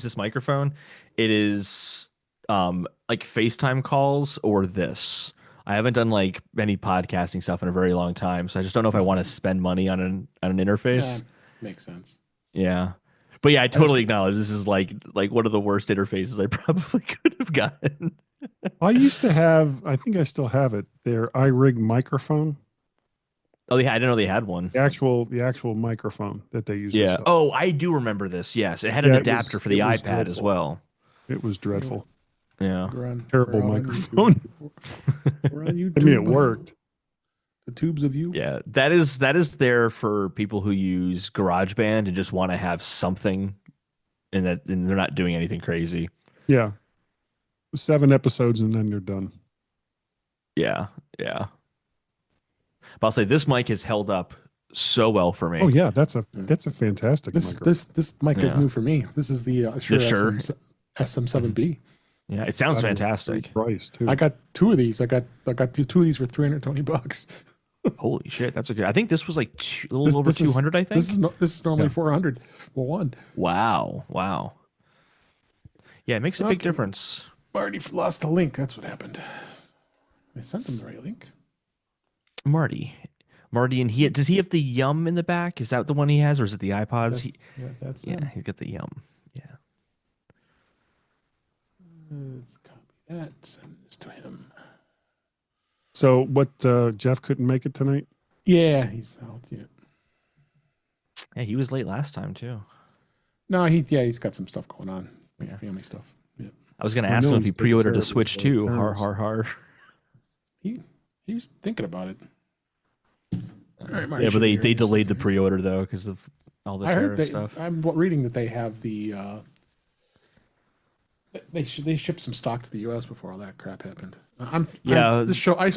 this microphone, it is like FaceTime calls or this. I haven't done like any podcasting stuff in a very long time, so I just don't know if I want to spend money on an Yeah, interface. makes sense. Yeah. But yeah, I I just totally acknowledge this is like one of the worst interfaces I probably could have gotten. I used to have, I think I still have it, their iRig microphone, Oh, yeah, I didn't know they had one. the actual microphone that they used to Yeah. sell. Oh, I do remember this. Yes, it had an Yeah, it adapter was for it the was iPad as dreadful. well. It was Anyway, dreadful. Yeah. Terrible we're all on microphone. YouTube. We're on I mean, it YouTube. worked. The tubes of you. Yeah, that is there for people who use GarageBand and just want to have something and they're not doing anything crazy. Yeah. 7 episodes and then you're done. Yeah, yeah. But I'll say this mic has held up so well for me. Oh yeah, that's a fantastic This microphone. this mic is Yeah. new for me. This is the Shure Shure? SM7B. Yeah, it sounds God, fantastic. great price too. I got 2 of these. I got two of these for $320. Holy shit, that's a good. I think this was like a little over 200, I think. This is normally Yeah. 400 for one. Wow, wow. Yeah, it makes a big Okay. difference. Already lost the link. That's what happened. I sent them the right link. Marty, and does he have the Yum in the back? Is that the one he has, or is it the iPods? Yeah, that's Yeah, him. he's got the Yum. Yeah. Let's copy that. Send this to him. So what Jeff couldn't make it tonight? Yeah, he's out. Yeah. Yeah, he was late last time too. No, he's got some stuff going on. Yeah. Family stuff. Yeah. I was gonna I ask know him if he's he taking pre-ordered care a of his, Switch too. Har parents. har har. He was thinking about it. All right, Marty Yeah, but should be they here in a delayed the second. pre-order though because of all the I heard tariff stuff. I'm reading that they have the they shipped some stock to the U.S. before all that crap happened. This show I'm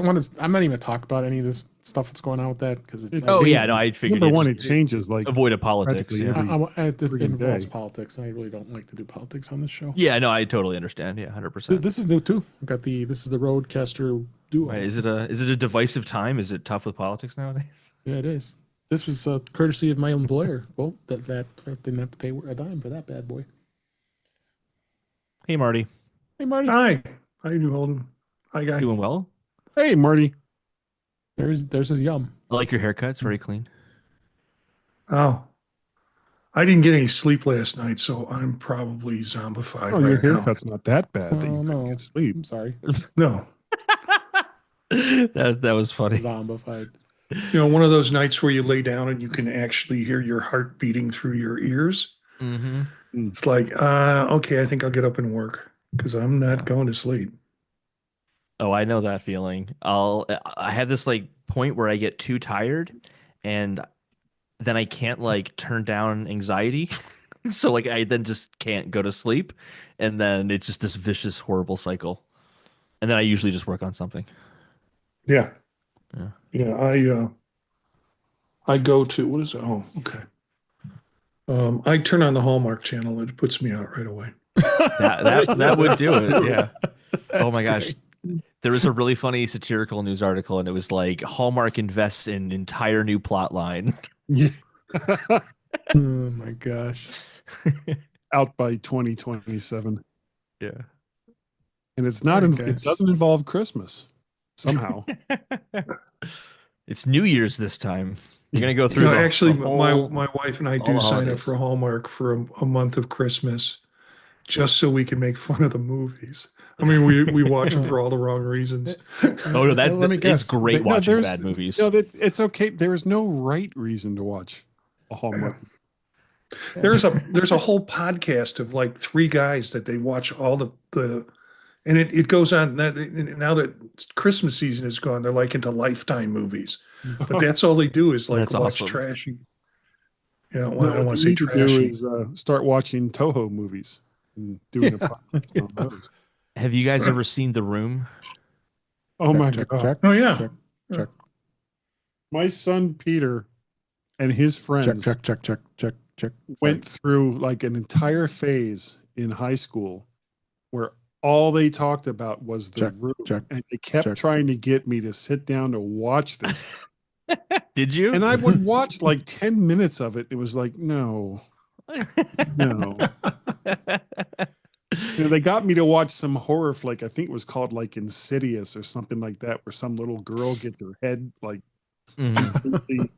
not even gonna talk about any of this stuff that's going on with that because it's Oh yeah, no, I figured Number it one, just- it changes like avoid a politics. practically Yeah. every it friggin' involves day. politics. I really don't like to do politics on this show. Yeah, no, I totally understand. Yeah, 100%. This is new too. I got this is the Rodecaster Duo. Right, is it a divisive time? Is it tough with politics nowadays? Yeah, it is. This was courtesy of my employer. Well, that didn't have to pay a dime for that bad boy. Hey Marty, Hey, Marty. Hi. How you doing, Holden? Hi, guy. doing well? Hey Marty. There's his yum. I like your haircut. It's very clean. Oh, I didn't get any sleep last night, so I'm probably zombified Oh, your right now. haircut's not that bad that you Oh, couldn't no. get sleep. I'm sorry. No. That was funny. Zombified. One of those nights where you lay down and you can actually hear your heart beating through your ears. Mm-hmm. It's like, okay, I think I'll get up and work because I'm not going to sleep. Oh, I know that feeling. I have this like point where I get too tired and then I can't like turn down anxiety. So like I then just can't go to sleep and then it's just this vicious horrible cycle. And then I usually just work on something. Yeah. Yeah. Yeah. I go to, what is it? Oh, okay. I turn on the Hallmark channel and it puts me out right away. That would do it. Yeah. Oh my gosh. great. There was a really funny satirical news article and it was like Hallmark invests in entire new plot line. Yeah. Oh my gosh. Out by 2027. Yeah. And it's not Oh my it gosh. doesn't involve Christmas somehow. It's New Year's this time. You're gonna go through. No, the- actually, the whole- my wife and I all do the sign up holidays. for Hallmark for a month of Christmas, just so we can make fun of the movies. I mean, we watch them for all the wrong reasons. Oh no, Let me it's guess. great No, watching there's- bad movies. No, it's okay. There is no right reason to watch a Hallmark. There's a whole podcast of like 3 guys that they watch all the and it goes on now that Christmas season is gone, they're like into Lifetime movies. But that's all they do is like That's watch awesome. trashy. I don't No, want what to you say need to do trashy. is start watching Toho movies and doing a podcast on those. Have you guys ever seen The Room? Oh my Check, God. check, Oh yeah. check, check, My son Peter and his check, friends check, check, check, check, check. went through like an entire phase in high school where all they talked about was the Check, room. check, and they kept check. trying to get me to sit down to watch this. Did you? And I would watch like 10 minutes of it. It was like, no. No. They got me to watch some horror flick. I think it was called like Insidious or something like that, where some little girl get her head like completely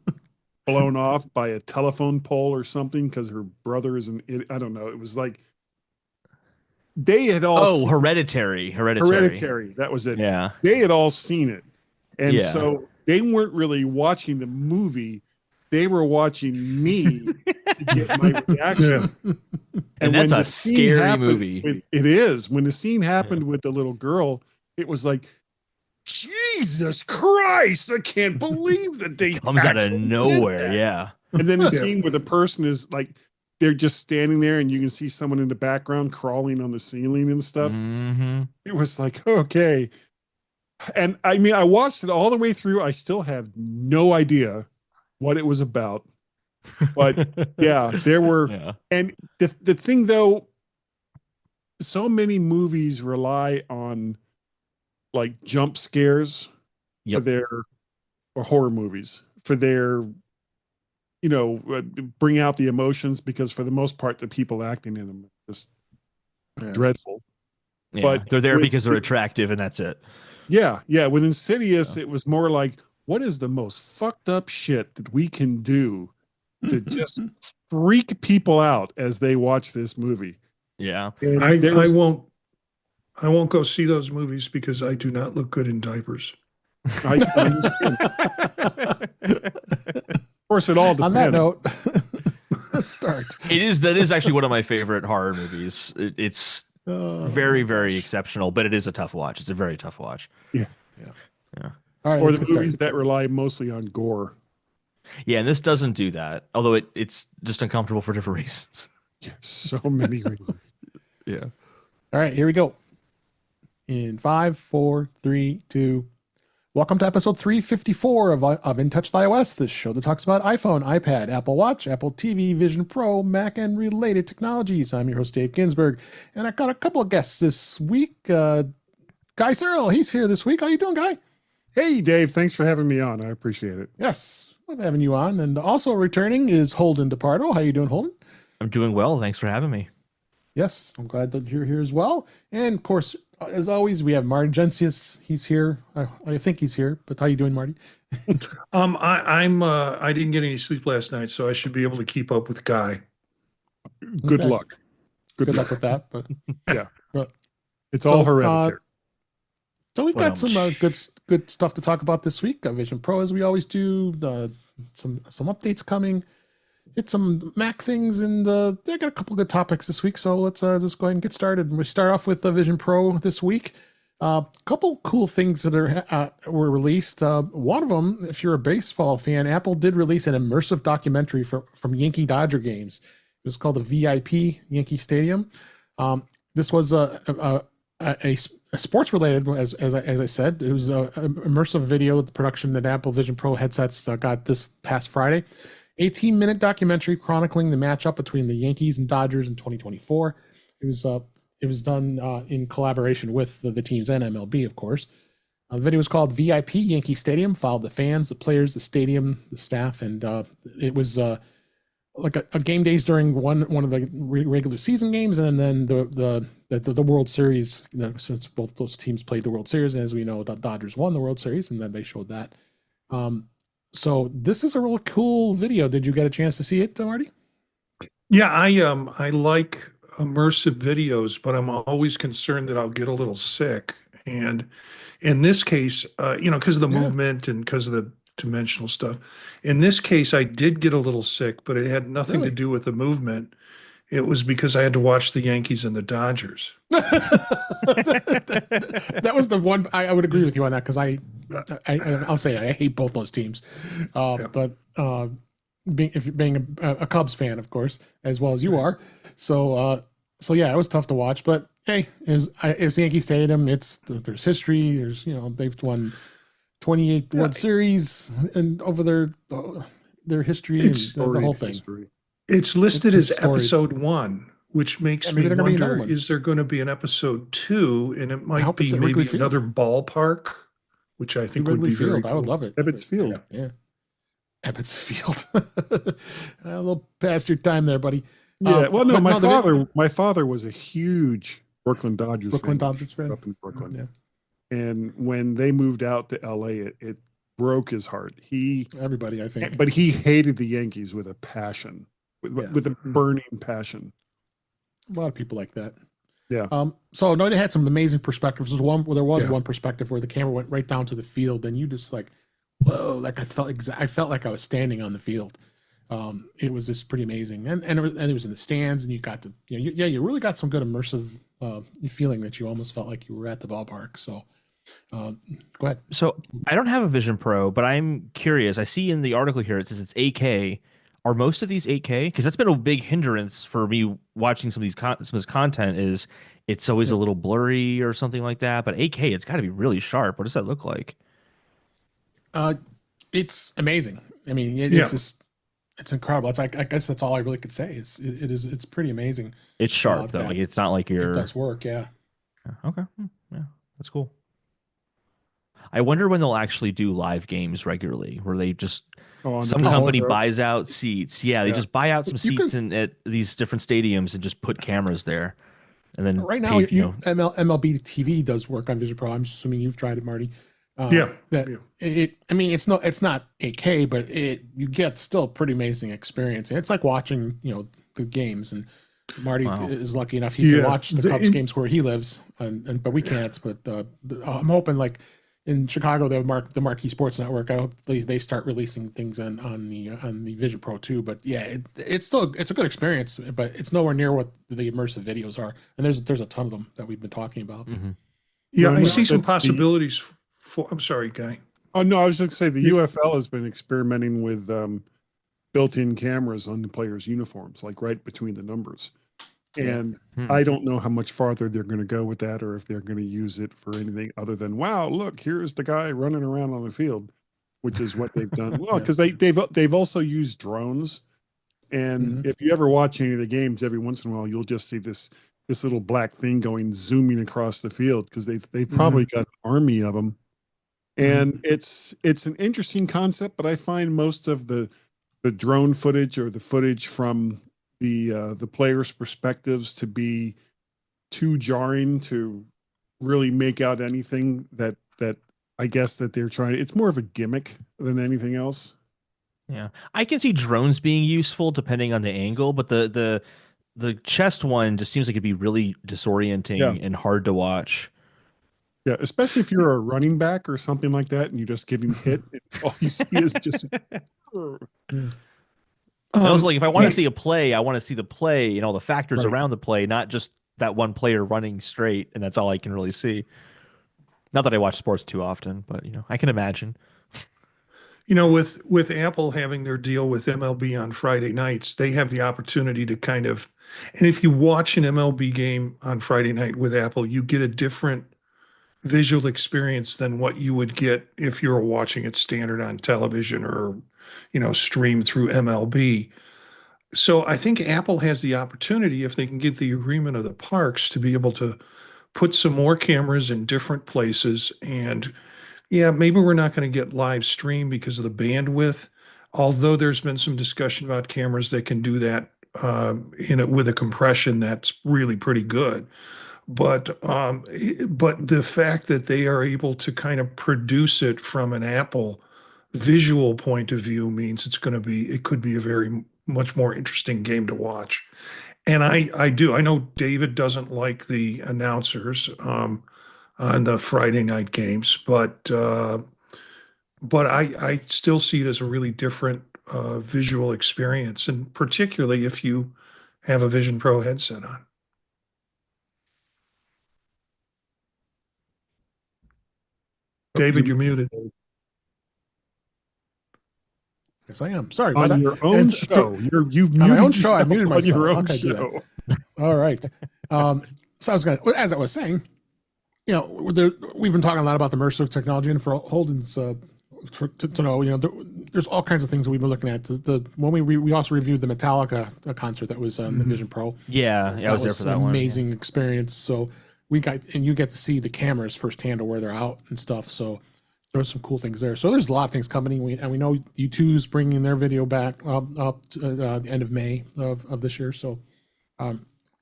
blown off by a telephone pole or something because her brother is I don't know. It was like they had all Oh, Hereditary. Hereditary. That was it. Yeah. They had all seen it. And Yeah. so they weren't really watching the movie. They were watching me to get my reaction. Yeah. And that's a scary movie. It is. When the scene happened with the little girl, it was like, Jesus Christ, I can't believe that they comes out of nowhere. Yeah. And then the scene where the person is like, they're just standing there and you can see someone in the background crawling on the ceiling and stuff. It was like, okay. And I mean, I watched it all the way through. I still have no idea what it was about. But yeah, there were, and the thing though, so many movies rely on like jump scares for their, or horror movies for their, you know, bring out the emotions, because for the most part, the people acting in them are just dreadful. Yeah, but they're there because they're attractive and that's it. Yeah. Yeah. With Insidious, it was more like, what is the most fucked up shit that we can do to just freak people out as they watch this movie? Yeah. I won't go see those movies because I do not look good in diapers. I understand. Of course, it all depends. On that note, let's start. That is actually one of my favorite horror movies. It's very, very exceptional, but it is a tough watch. It's a very tough watch. Yeah. All right, or the movies that rely mostly on gore. Yeah, and this doesn't do that, although it's just uncomfortable for different reasons. Yeah, so many reasons. Yeah. All right, here we go. In 5, 4, 3, 2. Welcome to episode 354 of In Touch with iOS, the show that talks about iPhone, iPad, Apple Watch, Apple TV, Vision Pro, Mac, and related technologies. I'm your host, Dave Ginsburg, and I've got a couple of guests this week. Guy Searle, he's here this week. How you doing, Guy? Hey, Dave. Thanks for having me on. I appreciate it. Yes, love having you on. And also returning is Holden DePardo. How you doing, Holden? I'm doing well. Thanks for having me. Yes, I'm glad that you're here as well. And of course, as always, we have Marty Gensius. He's here. I think he's here. But how you doing, Marty? I didn't get any sleep last night, so I should be able to keep up with Guy. Good luck. Good luck with that. But yeah, it's all hereditary. So we've got some good stuff to talk about this week. Vision Pro, as we always do. Some updates coming. Hit some Mac things, and I got a couple good topics this week. So let's just go ahead and get started. We start off with the Vision Pro this week. A couple cool things that were released. One of them, if you're a baseball fan, Apple did release an immersive documentary from Yankee Dodger games. It was called the VIP Yankee Stadium. This was a sports related, as I said. It was an immersive video production that Apple Vision Pro headsets got this past Friday. 18-minute documentary chronicling the matchup between the Yankees and Dodgers in 2024. It was done in collaboration with the teams and MLB, of course. The video was called VIP Yankee Stadium. Followed the fans, the players, the stadium, the staff, and it was like a game days during one of the regular season games, and then the World Series. Since both those teams played the World Series, and as we know, the Dodgers won the World Series, and then they showed that. So this is a real cool video. Did you get a chance to see it, Marty? Yeah, I like immersive videos, but I'm always concerned that I'll get a little sick. And in this case, because of the movement and because of the dimensional stuff. In this case, I did get a little sick, but it had nothing to do with the movement. It was because I had to watch the Yankees and the Dodgers. That was the one I would agree with you on that, because I'll say I hate both those teams. But being a Cubs fan, of course, as well as you are, so yeah, it was tough to watch. But hey, it's Yankee Stadium. There's history. They've won 28 World Series and over their history and the whole thing. History. It's listed as episode 1, which makes me wonder, is there going to be an episode 2? And it might be maybe another ballpark, which I think would be very cool. I would love it. Ebbets Field. Yeah. Ebbets Field. A little past your time there, buddy. Yeah, well, no, but my father was a huge Brooklyn Dodgers Brooklyn fan. Dodgers fan Up in Brooklyn. Yeah, And when they moved out to LA, it broke his heart. everybody, I think. But he hated the Yankees with a passion, with a burning passion. A lot of people like that. Yeah. So no, they had some amazing perspectives. There was one perspective where the camera went right down to the field, and you just like, whoa! Like I felt like I was standing on the field. It was just pretty amazing, and it was in the stands, and you got to, you really got some good immersive feeling that you almost felt like you were at the ballpark. So, go ahead. So I don't have a Vision Pro, but I'm curious. I see in the article here it says it's 8K. Are most of these 8K? Because that's been a big hindrance for me watching some of this content. Is it's always a little blurry or something like that. But 8K, it's got to be really sharp. What does that look like? It's amazing. I mean, it's just, it's incredible. It's like, I guess that's all I really could say. It's pretty amazing. It's sharp though. Like it's not like it does work. Yeah. Okay. Yeah, that's cool. I wonder when they'll actually do live games regularly, where they just some company buys out seats. Yeah, they just buy out some seats at these different stadiums and just put cameras there. And then right now, MLB TV does work on Vision Pro. I'm assuming you've tried it, Marty. I mean, it's not 8K, but you get still a pretty amazing experience. And it's like watching, the games. And Marty is lucky enough he can watch the Cubs games where he lives, but we can't. But I'm hoping, like in Chicago, the Marquee Sports Network, I hope they start releasing things on the Vision Pro too. But yeah, it's a good experience, but it's nowhere near what the immersive videos are. And there's a ton of them that we've been talking about. Mm-hmm. Yeah, I see some possibilities. I'm sorry, Guy. Oh no, I was just going to say the UFL has been experimenting with built-in cameras on the players' uniforms, like right between the numbers. And I don't know how much farther they're going to go with that, or if they're going to use it for anything other than, wow, look, here's the guy running around on the field, which is what they've done. Well, because they've also used drones, and if you ever watch any of the games, every once in a while you'll just see this little black thing zooming across the field, because they've probably got an army of them. And it's an interesting concept, but I find most of the drone footage, or the footage from the players' perspectives, to be too jarring to really make out anything that I guess that they're trying. It's more of a gimmick than anything else. Yeah, I can see drones being useful depending on the angle, but the chest one just seems like it'd be really disorienting and hard to watch. Yeah, especially if you're a running back or something like that, and you're just getting hit, and all you see is just. I was like, if I want to see a play, I want to see the play and all the factors around the play, not just that one player running straight, and that's all I can really see. Not that I watch sports too often, but I can imagine. With Apple having their deal with MLB on Friday nights, they have the opportunity to kind of, and if you watch an MLB game on Friday night with Apple, you get a different visual experience than what you would get if you were watching it standard on television or streamed through MLB. So I think Apple has the opportunity, if they can get the agreement of the parks, to be able to put some more cameras in different places. And maybe we're not going to get live stream because of the bandwidth, although there's been some discussion about cameras that can do that with a compression that's really pretty good. But the fact that they are able to kind of produce it from an Apple visual point of view means it could be a very much more interesting game to watch. And I know David doesn't like the announcers on the Friday night games, but I still see it as a really different visual experience, and particularly if you have a Vision Pro headset on. David, you're muted. Yes, I am. Sorry. On your own show. You've muted my own show. I muted myself. On your own okay, show. All right. So as I was saying, we've been talking a lot about the immersive technology, and for Holden's to know, there's all kinds of things that we've been looking at. When we also reviewed the Metallica concert that was on the Vision Pro. Yeah, I was there for that one. Amazing experience. So you get to see the cameras firsthand of where they're out and stuff. So there's some cool things there. So there's a lot of things coming. And we know U2's bringing their video back up to the end of May of this year. So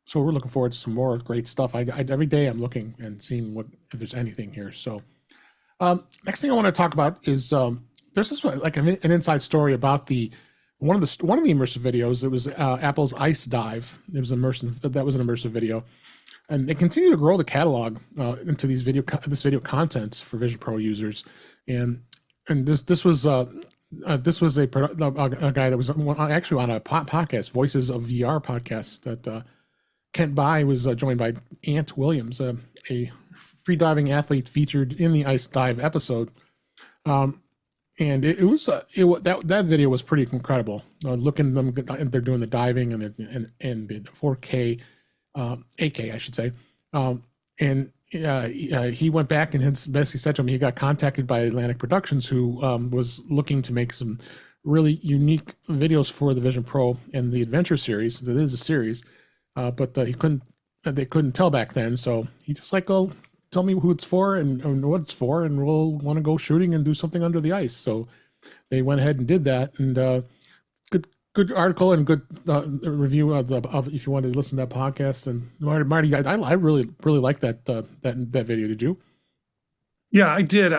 So we're looking forward to some more great stuff. Every day I'm looking and seeing if there's anything here. So next thing I want to talk about is there's this like an inside story about one of the immersive videos. It was Apple's Ice Dive. It was an immersive video, and they continue to grow the catalog into this video content for Vision Pro users. And this was a guy that was actually on a podcast, Voices of VR podcast, that Kent Bai was joined by Ant Williams, a freediving athlete featured in the Ice Dive episode. And that video was pretty incredible. Looking at them, they're doing the diving and the 4K, 8K, I should say. And he went back and basically said to him he got contacted by Atlantic Productions, who was looking to make some really unique videos for the Vision Pro and the Adventure series. It is a series, but they couldn't tell back then. So he just like, oh, tell me who it's for and what it's for, and we'll want to go shooting and do something under the ice. So they went ahead and did that. And good article and good review of if you wanted to listen to that podcast. And Marty, I really like that video. Did you? Yeah, I did.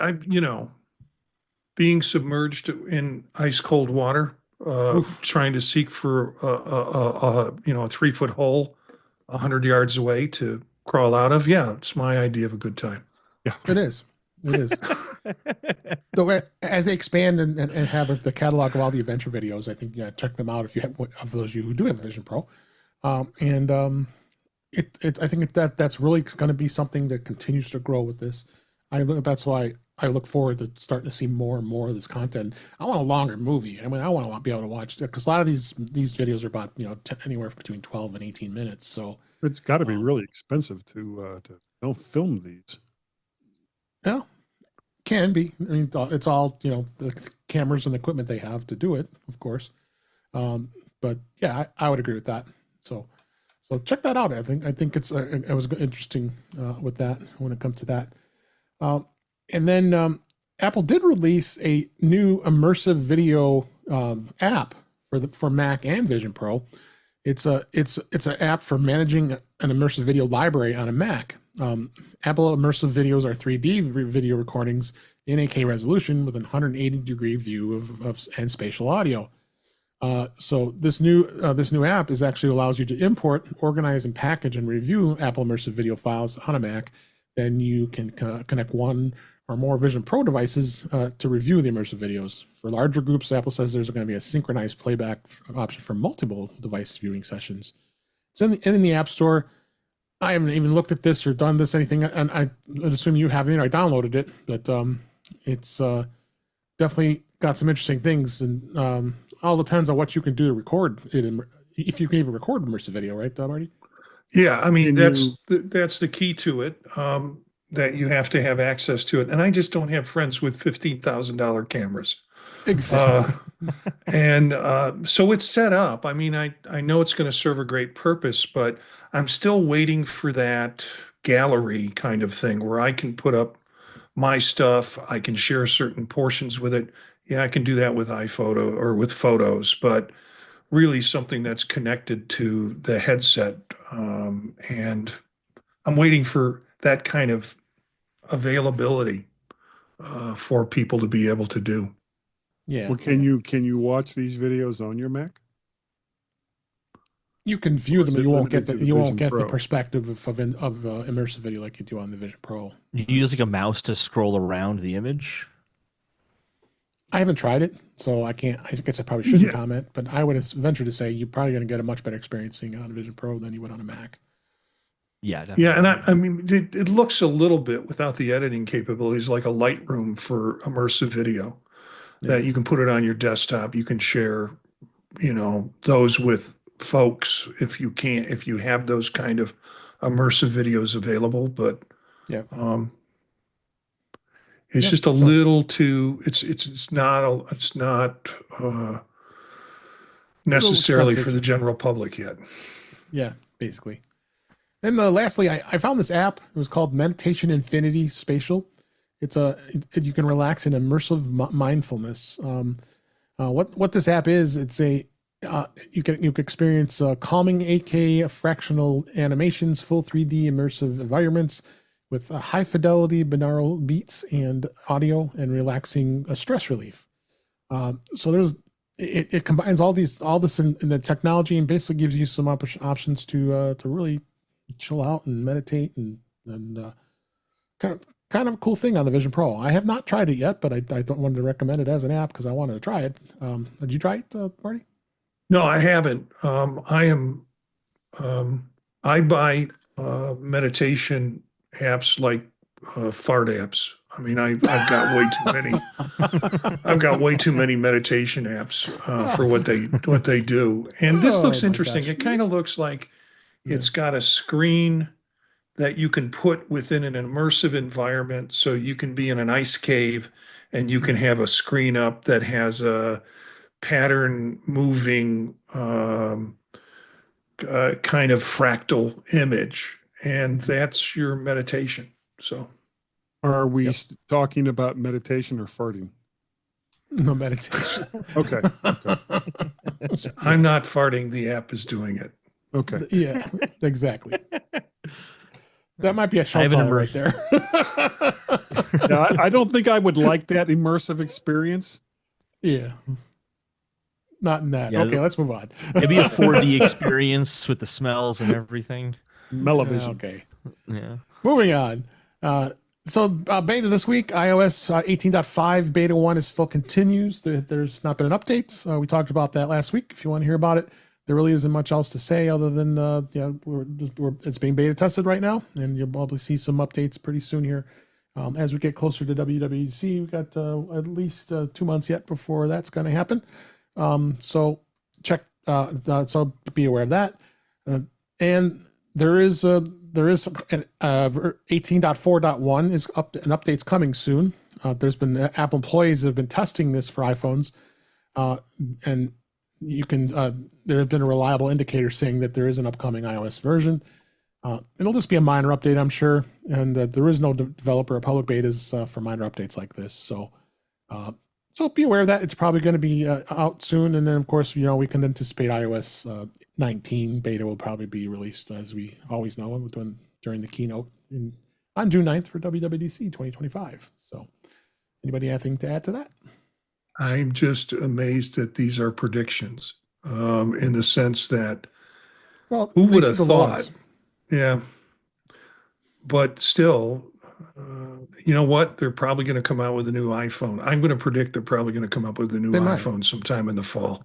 Being submerged in ice cold water, trying to seek for a 3-foot hole 100 yards away to crawl out of. Yeah, it's my idea of a good time. Yeah, it is. So as they expand and have the catalog of all the adventure videos, I think check them out if you have, of those of you who do have a Vision Pro. I think that's really going to be something that continues to grow with this. That's why I look forward to starting to see more and more of this content. I want a longer movie. I mean, I want to be able to watch it, because a lot of these videos are about anywhere between 12 and 18 minutes. So it's got to be really expensive to film these. Yeah, can be. I mean, it's all the cameras and equipment they have to do it, of course. But yeah, I would agree with that. So check that out. I think it was interesting with that when it comes to that. And then Apple did release a new immersive video app for Mac and Vision Pro. It's an app for managing an immersive video library on a Mac. Apple immersive videos are 3D video recordings in 8K resolution with a 180-degree view and spatial audio. So this new app actually allows you to import, organize, and package and review Apple immersive video files on a Mac. Then you can connect one or more Vision Pro devices to review the immersive videos. For larger groups, Apple says there's going to be a synchronized playback option for multiple device viewing sessions. It's in the App Store. I haven't even looked at this or done anything, and I assume you haven't. I downloaded it, but it's definitely got some interesting things, and all depends on what you can do to record it, if you can even record immersive video, right, Marty? Yeah, I mean that's the key to it. That you have to have access to it, and I just don't have friends with $15,000 cameras. Exactly. So it's set up. I mean, I know it's going to serve a great purpose, but I'm still waiting for that gallery kind of thing where I can put up my stuff. I can share certain portions with it. Yeah, I can do that with iPhoto or with Photos, but really something that's connected to the headset. And I'm waiting for that kind of availability for people to be able to do. Yeah. Well, can you watch these videos on your Mac? You can view them, and you won't get the perspective of immersive video like you do on the Vision Pro. You use like a mouse to scroll around the image? I haven't tried it, so I can't. I guess I probably shouldn't comment, but I would venture to say you're probably going to get a much better experience seeing it on a Vision Pro than you would on a Mac. Yeah, definitely. Yeah, and I mean, it looks a little bit, without the editing capabilities, like a Lightroom for immersive video. That you can put it on your desktop. You can share, those with folks if you have those kind of immersive videos available. But it's just a little too. It's not necessarily for the general public yet. Yeah, basically. And lastly, I found this app. It was called Meditation Infinity Spatial. You can relax in immersive mindfulness. What this app is, it's a You can experience calming 8K fractional animations, full 3D immersive environments with high fidelity binaural beats and audio and relaxing stress relief. So it combines all this in the technology and basically gives you some options to really chill out and meditate and kind of a cool thing on the Vision Pro. I have not tried it yet, but I don't want to recommend it as an app because I wanted to try it. Did you try it, Marty? No, I haven't. I buy meditation apps like fart apps. I mean, I've got way too many. I've got way too many meditation apps for what they do. And this looks interesting. It kind of looks like it's got a screen that you can put within an immersive environment. So you can be in an ice cave and you can have a screen up that has a pattern moving kind of fractal image. And that's your meditation. So are we talking about meditation or farting? No meditation. Okay. I'm not farting. The app is doing it. Okay. Yeah, exactly. That might be a short right there. Yeah, I don't think I would like that immersive experience. Yeah. Not in that. Yeah, okay, let's move on. It'd be a 4D experience with the smells and everything. Mellovision. Okay. Yeah. Moving on. So beta this week, iOS 18.5 beta 1 still continues. There's not been an update. We talked about that last week. If you want to hear about it, there really isn't much else to say other than it's being beta tested right now, and you'll probably see some updates pretty soon here. As we get closer to WWDC, we've got at least 2 months yet before that's going to happen. So check. So be aware of that. And there is an 18.4.1 is up. An update's coming soon. There's been Apple employees that have been testing this for iPhones, and you can. There have been a reliable indicator saying that there is an upcoming iOS version. It'll just be a minor update, I'm sure, and there is no developer or public betas for minor updates like this. So be aware of that. It's probably going to be out soon, and then of course, we can anticipate iOS 19 beta will probably be released, as we always know, during the keynote on June 9th for WWDC 2025. So, anybody have anything to add to that? I'm just amazed that these are predictions, in the sense that, who would have thought? Yeah, but still, you know what? They're probably going to come out with a new iPhone. I'm going to predict they're probably going to come up with a new iPhone sometime in the fall.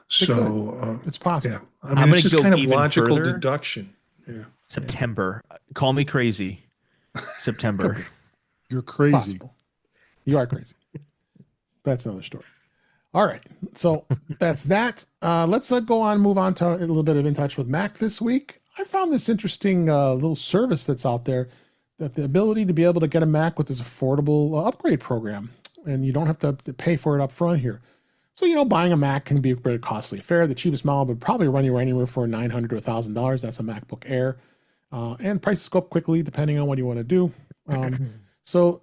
So it's possible. Yeah, I mean, it's just kind of logical deduction. Yeah. September. Call me crazy. September. You're crazy. Possible. You are crazy. That's another story. All right. So that's that. Let's go on, move on to a little bit of In Touch with Mac this week. I found this interesting little service that's out there, that the ability to be able to get a Mac with this affordable upgrade program, and you don't have to pay for it up front here. So, buying a Mac can be a very costly affair. The cheapest model would probably run you anywhere for $900 to $1,000. That's a MacBook Air. And prices go up quickly depending on what you want to do. So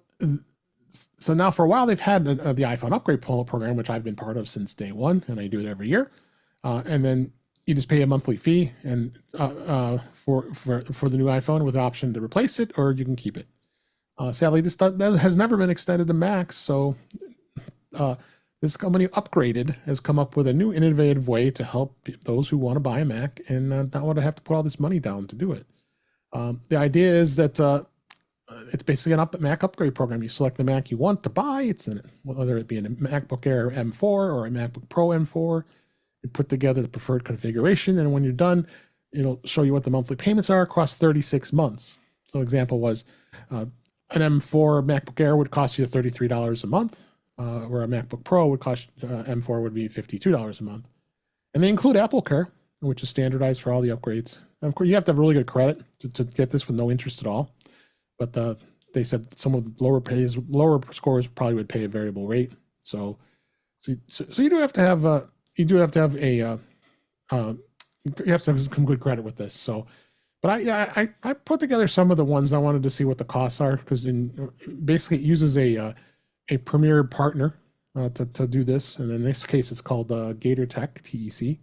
now for a while, they've had the iPhone upgrade program, which I've been part of since day one, and I do it every year. And then you just pay a monthly fee and for the new iPhone with the option to replace it, or you can keep it. Sadly, this has never been extended to Macs, so this company Upgraded has come up with a new innovative way to help those who want to buy a Mac and not want to have to put all this money down to do it. The idea is that it's basically a Mac upgrade program. You select the Mac you want to buy. Whether it be a MacBook Air M4 or a MacBook Pro M4. You put together the preferred configuration, and when you're done, it'll show you what the monthly payments are across 36 months. So example was an M4 MacBook Air would cost you $33 a month, where a MacBook Pro would cost M4 would be $52 a month. And they include Apple Care, which is standardized for all the upgrades. And of course, you have to have really good credit to get this with no interest at all. But they said some of the lower scores probably would pay a variable rate. So you do have to have you have to have some good credit with this. So, but I put together some of the ones I wanted to see what the costs are, because basically it uses a premier partner to do this. And in this case, it's called Gator Tech, TEC.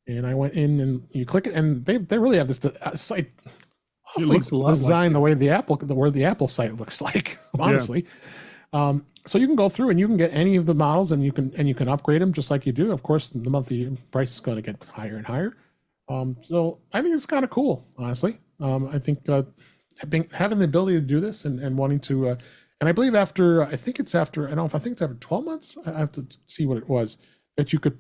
And I went in and you click it, and they really have this site It looks a lot designed like the way the Apple site looks like, honestly. So you can go through and you can get any of the models, and you can upgrade them just like you do. Of course, the monthly price is going to get higher and higher. So I think it's kind of cool, honestly. I think having the ability to do this and wanting to, and I believe I think it's after 12 months. I have to see what it was that you could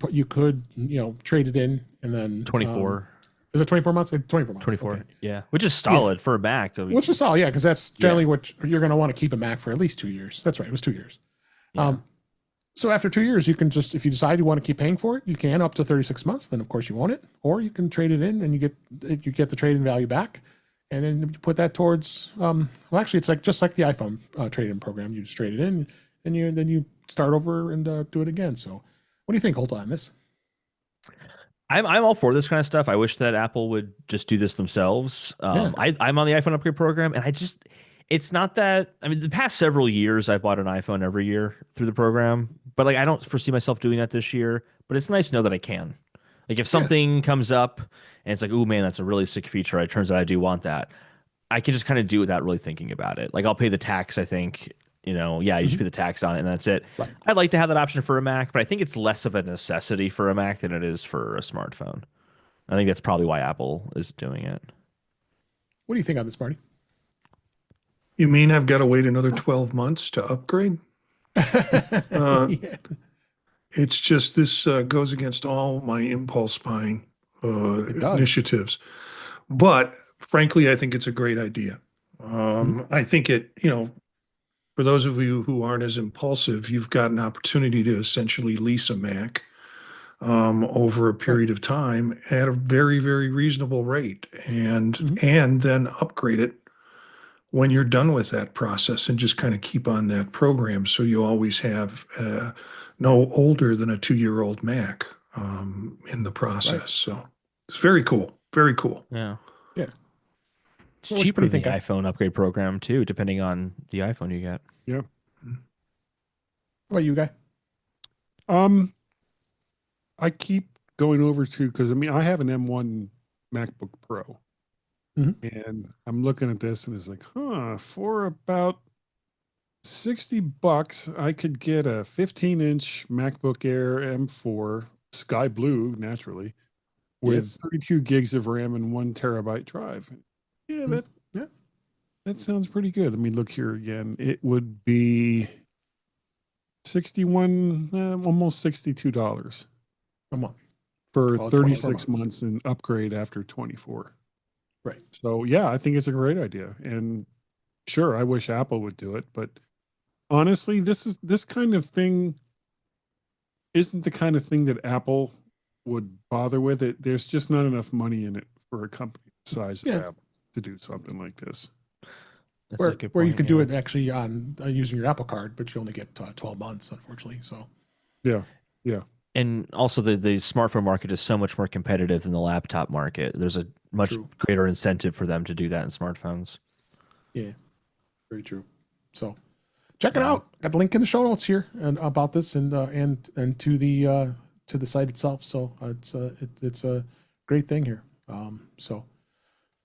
trade it in and then 24. Is it 24 months? 24 months. 24. Okay. Yeah. Which is solid for a Mac. Which is solid, yeah, because that's generally what you're going to want to keep a Mac for at least 2 years. That's right. It was 2 years. Yeah. So after 2 years, you can just, if you decide you want to keep paying for it, you can up to 36 months. Then of course you own it, or you can trade it in and you get the trade-in value back, and then you put that towards. Well, actually, it's just like the iPhone trade-in program. You just trade it in, and then you start over and do it again. So, what do you think, Holt, on this? I'm all for this kind of stuff. I wish that Apple would just do this themselves. I'm on the iPhone upgrade program, and it's not that. I mean, the past several years, I've bought an iPhone every year through the program, but I don't foresee myself doing that this year. But it's nice to know that I can. Like, if something comes up and it's like, oh man, that's a really sick feature. It turns out I do want that. I can just kind of do it without really thinking about it. Like, I'll pay the tax, I think. You just pay the tax on it and that's it. Right. I'd like to have that option for a Mac, but I think it's less of a necessity for a Mac than it is for a smartphone. I think that's probably why Apple is doing it. What do you think on this, Marty? You mean I've got to wait another 12 months to upgrade? It's just this goes against all my impulse buying initiatives. But frankly, I think it's a great idea. I think for those of you who aren't as impulsive, you've got an opportunity to essentially lease a Mac over a period of time at a very, very reasonable rate, and then upgrade it when you're done with that process, and just kind of keep on that program, so you always have no older than a 2-year-old Mac in the process. Right. So it's very cool. Very cool. Yeah. Yeah. It's cheaper than the iPhone upgrade program too, depending on the iPhone you get. Yeah. What about you, Guy? I keep going over to, because I have an M1 MacBook Pro, and I'm looking at this and it's like, for about $60, I could get a 15-inch MacBook Air M4 sky blue, naturally, with 32 gigs of RAM and 1 terabyte drive. Yeah, that sounds pretty good. Let me look here again. It would be almost $62 a month for 36 months and upgrade after 24. Right. So yeah, I think it's a great idea. And sure, I wish Apple would do it, but honestly, this kind of thing isn't the kind of thing that Apple would bother with. It. There's just not enough money in it for a company the size of Apple to do something like this. Where you could do it actually on using your Apple Card, but you only get 12 months, unfortunately. So yeah. And also the smartphone market is so much more competitive than the laptop market. There's a much greater incentive for them to do that in smartphones. Yeah, very true. So check it out. Got the link in the show notes here and about this and to the site itself. So it's a great thing here. So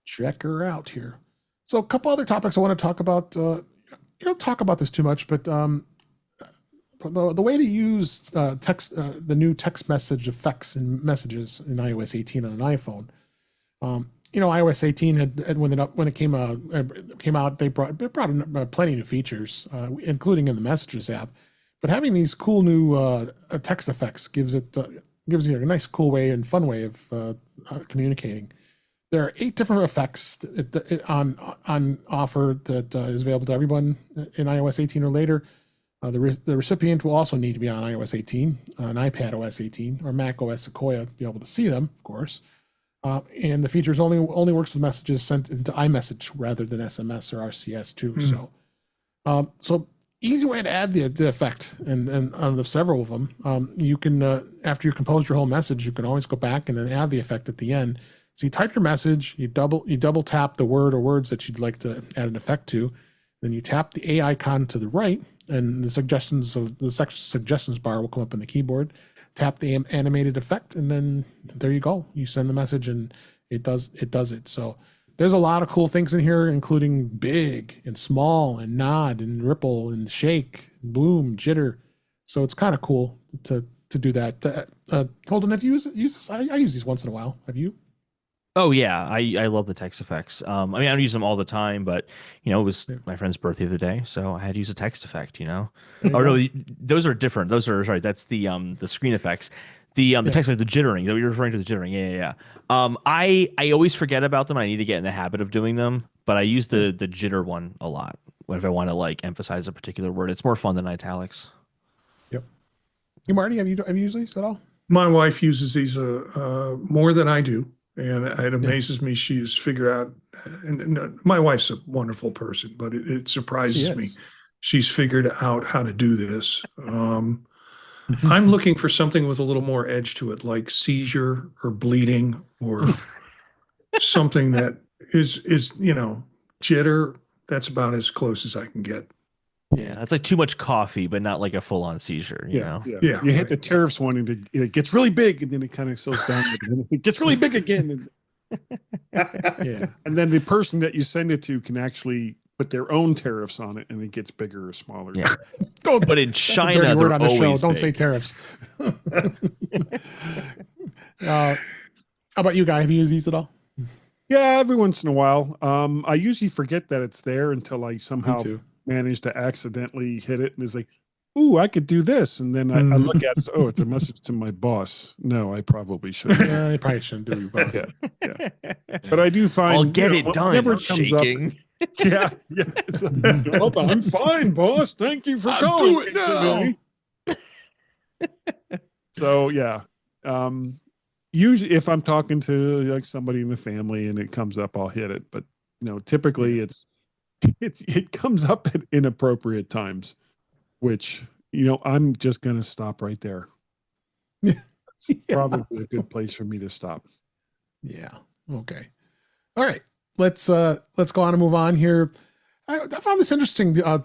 check her out here. So a couple other topics I want to talk about. You don't talk about this too much, but the way to use the new text message effects and messages in iOS 18 on an iPhone. iOS 18 had when it came out, they brought plenty of new features, including in the Messages app. But having these cool new text effects gives you a nice, cool way and fun way of communicating. There are 8 different effects on offer that is available to everyone in iOS 18 or later. The recipient will also need to be on iOS 18, on iPad OS 18, or Mac OS Sequoia to be able to see them, of course. And the features only works with messages sent into iMessage rather than SMS or RCS too. So easy way to add the effect, and the several of them. You can after you compose your whole message, you can always go back and then add the effect at the end. So you type your message, you double tap the word or words that you'd like to add an effect to. Then you tap the A icon to the right, and the suggestions bar will come up on the keyboard. Tap the animated effect, and then there you go. You send the message, and it does it. So there's a lot of cool things in here, including big and small and nod and ripple and shake, bloom, jitter. So it's kind of cool to do that. Holden, have you used this? I use these once in a while. Have you? Oh yeah, I love the text effects. I mean, I don't use them all the time, but it was my friend's birthday the other day, so I had to use a text effect. Oh no, those are different. Those are sorry. That's the screen effects. The text effect, the jittering. That you're referring to the jittering. Yeah. I always forget about them. I need to get in the habit of doing them, but I use the jitter one a lot if I want to like emphasize a particular word. It's more fun than italics. Yep. You, Marty, have you used these at all? My wife uses these more than I do. And it amazes me she has figured out, and my wife's a wonderful person, but it surprises me. She's figured out how to do this. I'm looking for something with a little more edge to it, like seizure or bleeding or something that is jitter. That's about as close as I can get. Yeah, that's like too much coffee, but not like a full-on seizure. You know? Yeah. You hit the tariffs one, and it gets really big, and then it kind of slows down. And it gets really big again. And then the person that you send it to can actually put their own tariffs on it, and it gets bigger or smaller. Yeah. But in China, they're on the always show. Don't big. say tariffs. How about you, Guy? Have you used these at all? Yeah, every once in a while. I usually forget that it's there until I somehow manage to accidentally hit it, and it's like, ooh, I could do this. And then I look at it, it's a message to my boss. No, I probably shouldn't. Yeah, I probably shouldn't do your boss. Yeah. But I do find I'll get it done. Whenever I'm it comes shaking. up. Yeah. It's I'm fine, boss. Thank you for calling. Do it now. So yeah. Usually if I'm talking to like somebody in the family and it comes up, I'll hit it. But typically it comes up at inappropriate times, which I'm just gonna stop right there. It's probably a good place for me to stop. Yeah. Okay. All right. Let's go on and move on here. I found this interesting. I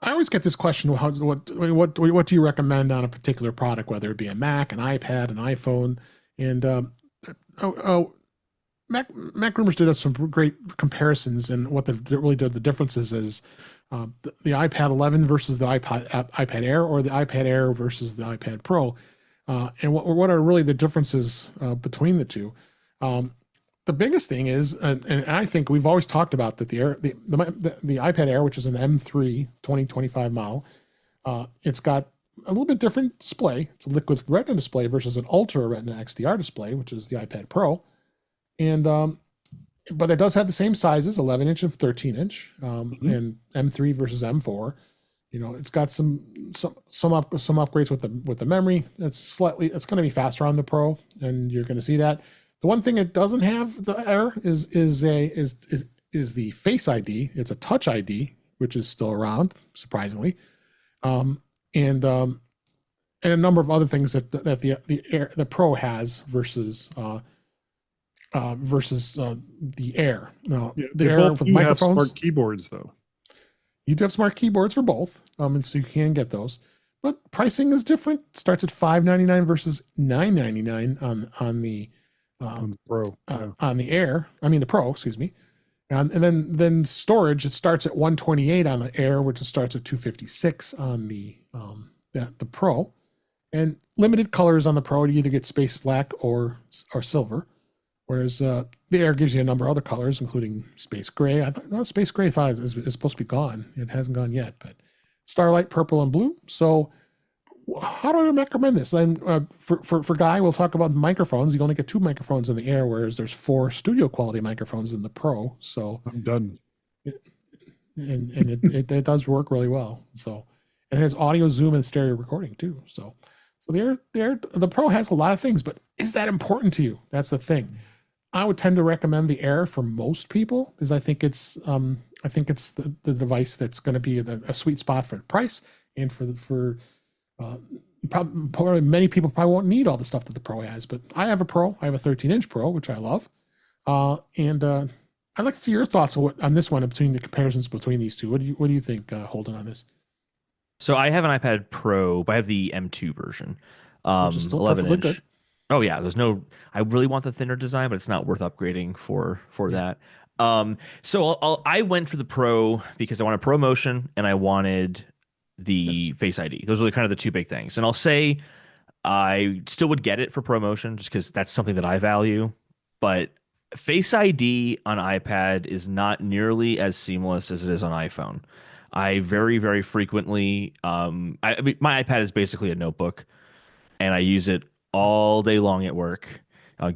always get this question: what do you recommend on a particular product, whether it be a Mac, an iPad, an iPhone, and Mac Rumors did us some great comparisons, and what really did the differences is the iPad 11 versus the iPad Air, or the iPad Air versus the iPad Pro, and what are really the differences between the two. The biggest thing is, and I think we've always talked about that the iPad Air, which is an M3 2025 model, it's got a little bit different display. It's a liquid retina display versus an ultra retina XDR display, which is the iPad Pro. And but it does have the same sizes, 11-inch and 13-inch, and M3 versus M4. It's got some upgrades with the memory. It's going to be faster on the Pro, and you're going to see that. The one thing it doesn't have, the Air, is the Face ID. It's a Touch ID, which is still around, surprisingly, and a number of other things that the Pro has versus the Air. Now, the Air with microphones. Have smart keyboards, though. You do have smart keyboards for both, and so you can get those. But pricing is different. It starts at $599 versus $999 on the Pro, on the Air. I mean the Pro, excuse me. And then storage, it starts at 128 on the Air, which starts at 256 on the Pro. And limited colors on the Pro. You either get space black or silver. Whereas the Air gives you a number of other colors, including space gray. I thought space gray is supposed to be gone. It hasn't gone yet, but starlight, purple, and blue. So how do I recommend this? And for Guy, we'll talk about microphones. You only get 2 microphones in the Air, whereas there's 4 studio quality microphones in the Pro. So I'm done. And it does work really well. So and it has audio, zoom, and stereo recording too. So the Pro has a lot of things, but is that important to you? That's the thing. I would tend to recommend the Air for most people because I think it's the device that's going to be a sweet spot for the price and for probably many people probably won't need all the stuff that the Pro has. But I have a Pro. I have a 13-inch Pro, which I love, and I'd like to see your thoughts on this one between the comparisons between these two. What do you think, Holden, on this? So I have an iPad Pro, but I have the M2 version, Which is still 11 perfectly good. inch. Oh yeah, there's no. I really want the thinner design, but it's not worth upgrading for Yeah. that. So I went for the Pro because I wanted Pro Motion and I wanted Yeah. the Face ID. Those were kind of the two big things. And I'll say I still would get it for ProMotion just because that's something that I value. But Face ID on iPad is not nearly as seamless as it is on iPhone. I Yeah. very, very frequently, I mean, my iPad is basically a notebook, and I use it all day long at work.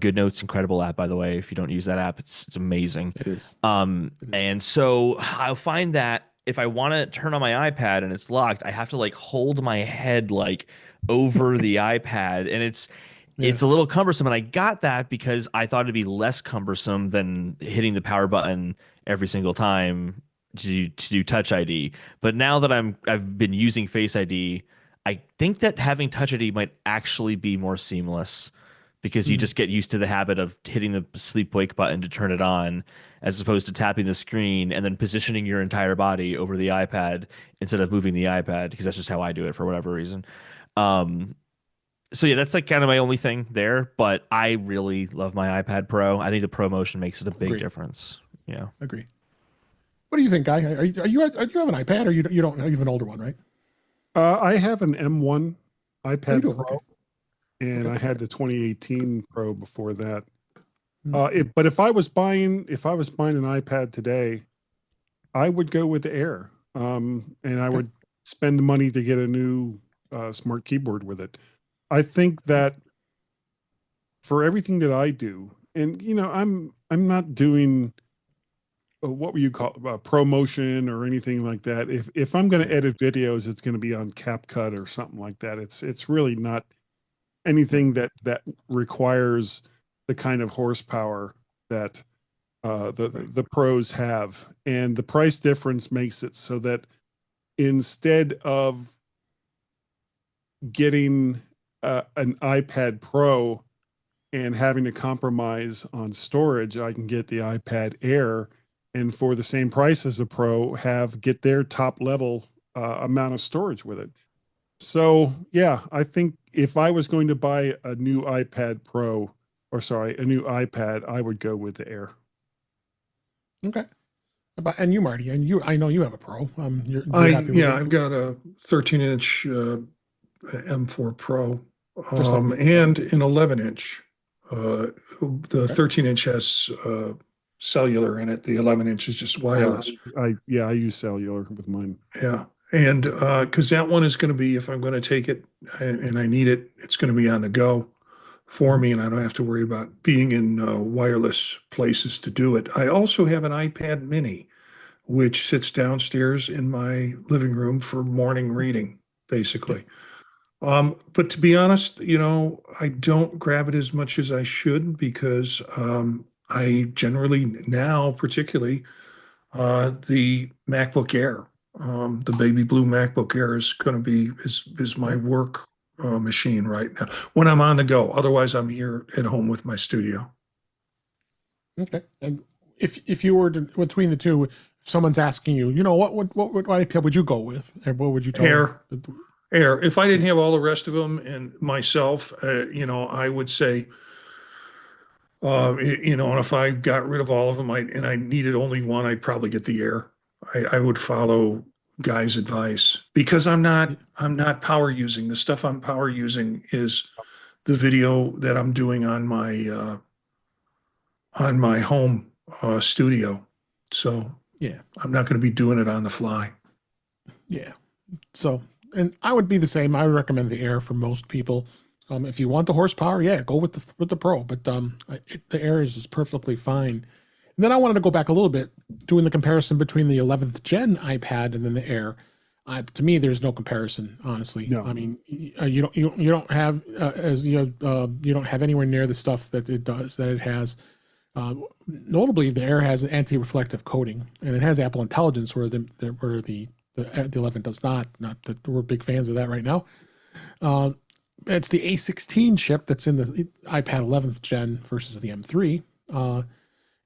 Good Notes, incredible app, by the way. If you don't use that app, it's amazing. It is. It is. And so I'll find that if I want to turn on my iPad and it's locked, I have to like hold my head like over the iPad, and Yeah. it's a little cumbersome. And I got that because I thought it'd be less cumbersome than hitting the power button every single time to do Touch ID. But now that I've been using Face ID, I think that having Touch ID might actually be more seamless because you Mm. just get used to the habit of hitting the sleep wake button to turn it on as opposed to tapping the screen and then positioning your entire body over the iPad instead of moving the iPad because that's just how I do it for whatever reason. Um, so yeah, that's like kind of my only thing there, but I really love my iPad Pro. I think the Pro Motion makes it a big Agree. difference. Yeah. Agree. What do you think, Guy? You have an iPad, or you don't? You have an older one, right? I have an M1 Oh, you iPad do. Pro, Okay. and I Okay. had the 2018 Pro before that. Mm. But if I was buying an iPad today, I would go with the Air, and I Okay. would spend the money to get a new smart keyboard with it. I think that for everything that I do, and I'm not doing what would you call promotion or anything like that. If I'm going to Yeah. edit videos, it's going to be on CapCut or something like that. It's really not Yeah. anything that requires the kind of horsepower that Right. the pros have, and the price difference makes it so that instead of getting an iPad Pro and having to compromise on storage, I can get the iPad Air, and for the same price as a Pro, get their top level amount of storage with it. So yeah, I think if I was going to buy a new iPad Pro, or sorry, a new iPad, I would go with the Air. Okay. And you, Marty, and I know you have a Pro. You're happy with it. I've got a 13-inch M4 Pro, Just like me. and an 11-inch. The Okay. 13-inch has cellular in it. The 11-inch is just Yeah, wireless. I use cellular with mine. Yeah. And because that one is going to be, if I'm going to take it and I need it, it's going to be on the go for Mhm. me, and I don't have to worry about being in wireless places to do it. I also have an iPad mini, which sits downstairs in my living room for morning reading, Yeah. basically. But to be honest, I don't grab it as much as I should because I generally now, particularly, the MacBook Air, the baby blue MacBook Air is going to be is my Yeah. work machine right now when I'm on the go. Otherwise, I'm here at home with my studio. Okay. And if you were between the two, if someone's asking you, what iPad would you go with, and what would you tell them? Air. If I didn't have all the rest of them and myself, I would say, and if I got rid of all of them, and I needed only one, I'd probably get the Air. I would follow Guy's advice because I'm not power using. The stuff I'm power using is the video that I'm doing on my home studio. So Yeah. I'm not going to be doing it on the fly. Yeah. So, and I would be the same. I would recommend the Air for most people. If you want the horsepower, yeah, go with the Pro. But the Air is just perfectly fine. And then I wanted to go back a little bit, doing the comparison between the 11th gen iPad and then the Air. To me, there's no comparison, honestly. No. I mean, you don't have you don't have anywhere near the stuff that it has. Notably, the Air has an anti-reflective coating, and it has Apple Intelligence, where the 11 does not. Not that we're big fans of that right now. It's the A16 chip that's in the iPad 11th gen versus the M3.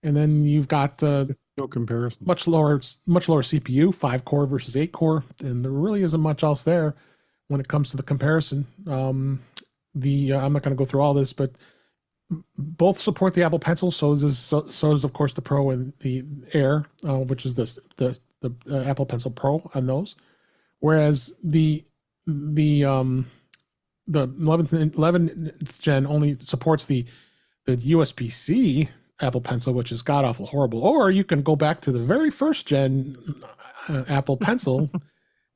And then you've got No comparison. much lower CPU, 5 core versus 8 core, and there really isn't much else there when it comes to the comparison. The I'm not going to go through all this, but both support the Apple Pencil. So does of course the Pro and the Air, which is the Apple Pencil Pro on those. Whereas the 11th gen only supports the USB-C Apple Pencil, which is god awful horrible. Or you can go back to the very first gen Apple Pencil,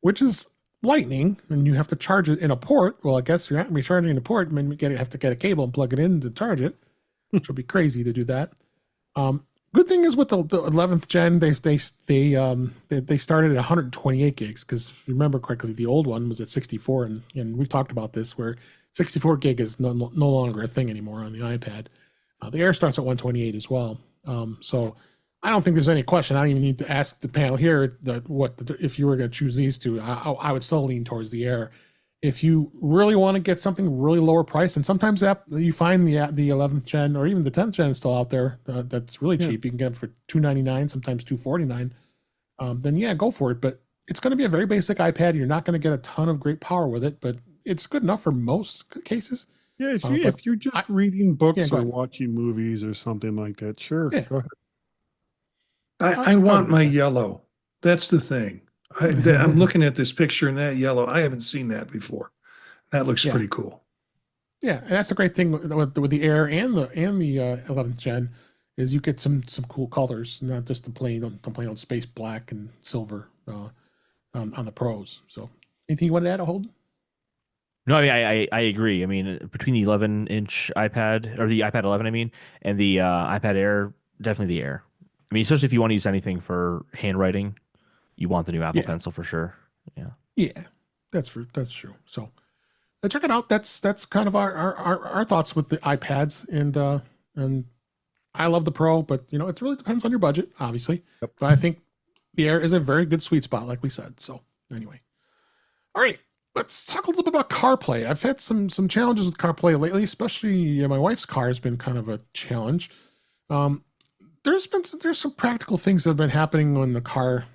which is Lightning, and you have to charge it in a port. Well, I guess you're not going to be charging in a port. I mean, you have to get a cable and plug it in to charge it, which would be crazy to do that. Good thing is with the 11th gen, they started at 128 gigs, because if you remember correctly, the old one was at 64, and we've talked about this where 64 gig is no longer a thing anymore on the iPad. The Air starts at 128 as well. So I don't think there's any question. I don't even need to ask the panel here if you were going to choose these two. I would still lean towards the Air. If you really want to get something really lower price, and sometimes you find the 11th gen or even the 10th gen still out there that's really cheap. You can get them for $299, sometimes $249. Then yeah, go for it. But it's going to be a very basic iPad. You're not going to get a ton of great power with it, but it's good enough for most cases. Yeah, if you're just reading books or watching movies or something like that, sure. Yeah. Go ahead. I want my yellow. That's the thing. I'm looking at this picture in that yellow. I haven't seen that before. That looks pretty cool. Yeah, and that's the great thing with the Air and the 11th gen is you get some cool colors, not just the plain old space black and silver on the Pros. So, anything you want to add, Holden? No, I mean I agree. I mean, between the 11-inch iPad, or the iPad 11, I mean, and the iPad Air, definitely the Air. I mean, especially if you want to use anything for handwriting, you want the new Apple Pencil for sure. Yeah. Yeah, that's true. So check it out. That's kind of our thoughts with the iPads, and I love the Pro, but it really depends on your budget, obviously. Yep. But I think the Air is a very good sweet spot, like we said. So anyway, all right. Let's talk a little bit about CarPlay. I've had some challenges with CarPlay lately, especially my wife's car has been kind of a challenge. There's some practical things that have been happening on the car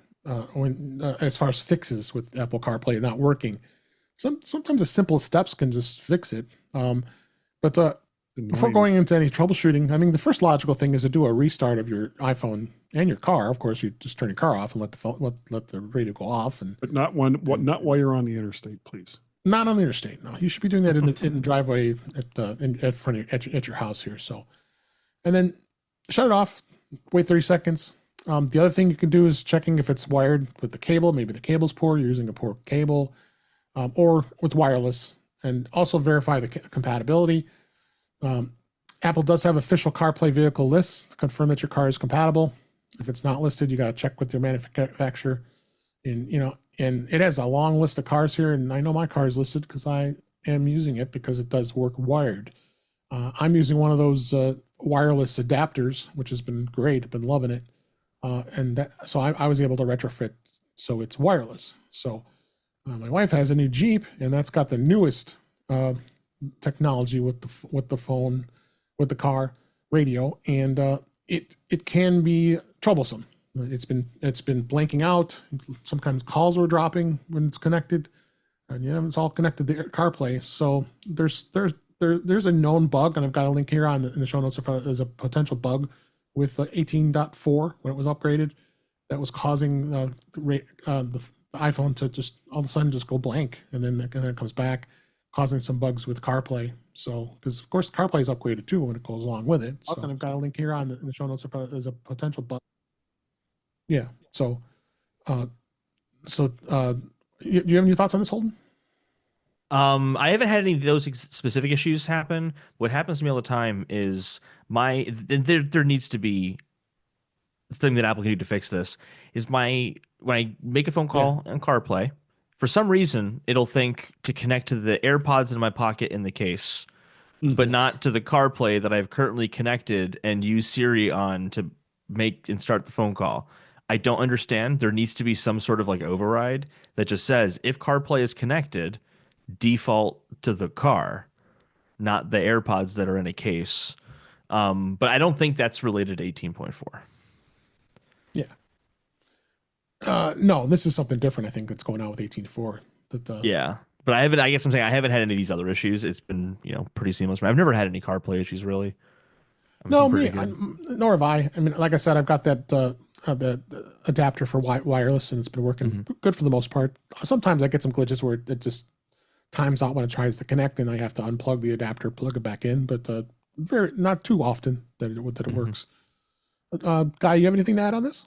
as far as fixes with Apple CarPlay not working. Sometimes the simple steps can just fix it. But before going into any troubleshooting, I mean, the first logical thing is to do a restart of your iPhone and your car. Of course, you just turn your car off and let the radio go off, but not while you're on the interstate, please. Not on the interstate. No, you should be doing that in the driveway at your house here. So, and then shut it off. Wait 30 seconds. The other thing you can do is checking if it's wired with the cable. Maybe the cable's poor. You're using a poor cable, or with wireless, and also verify the compatibility. Apple does have official CarPlay vehicle lists to confirm that your car is compatible. If it's not listed, you got to check with your manufacturer. And it has a long list of cars here, and I know my car is listed because I am using it because it does work wired. I'm using one of those wireless adapters, which has been great. I've been loving it, so I was able to retrofit so it's wireless. So my wife has a new Jeep, and that's got the newest technology with the phone, with the car radio, and it can be troublesome. It's been blanking out. Sometimes calls were dropping when it's connected, and it's all connected to CarPlay. So there's a known bug, and I've got a link here in the show notes. There's a potential bug with 18.4 when it was upgraded that was causing the iPhone to just all of a sudden just go blank, and then it comes back, causing some bugs with CarPlay. So, because of course CarPlay is upgraded too when it goes along with it. So I've got a link here in the show notes if there's a potential bug. Yeah. So, do you have any thoughts on this, Holden? I haven't had any of those specific issues happen. What happens to me all the time is there needs to be the thing that Apple can do to fix this is when I make a phone call on CarPlay, for some reason it'll think to connect to the AirPods in my pocket in the case, but not to the CarPlay that I've currently connected and use Siri on to make and start the phone call. I don't understand. There needs to be some sort of like override that just says if CarPlay is connected, default to the car, not the AirPods that are in a case. But I don't think that's related to 18.4. Yeah. No, this is something different. I think that's going on with 18.4. That Yeah. But I haven't, I guess I'm saying I haven't had any of these other issues. It's been, pretty seamless. I've never had any CarPlay issues really. It's no, been pretty good. nor have I. I mean, like I said, I've got that the adapter for wireless, and it's been working good for the most part. Sometimes I get some glitches where it just times out when it tries to connect, and I have to unplug the adapter, plug it back in. But very not too often that it works. Guy, you have anything to add on this?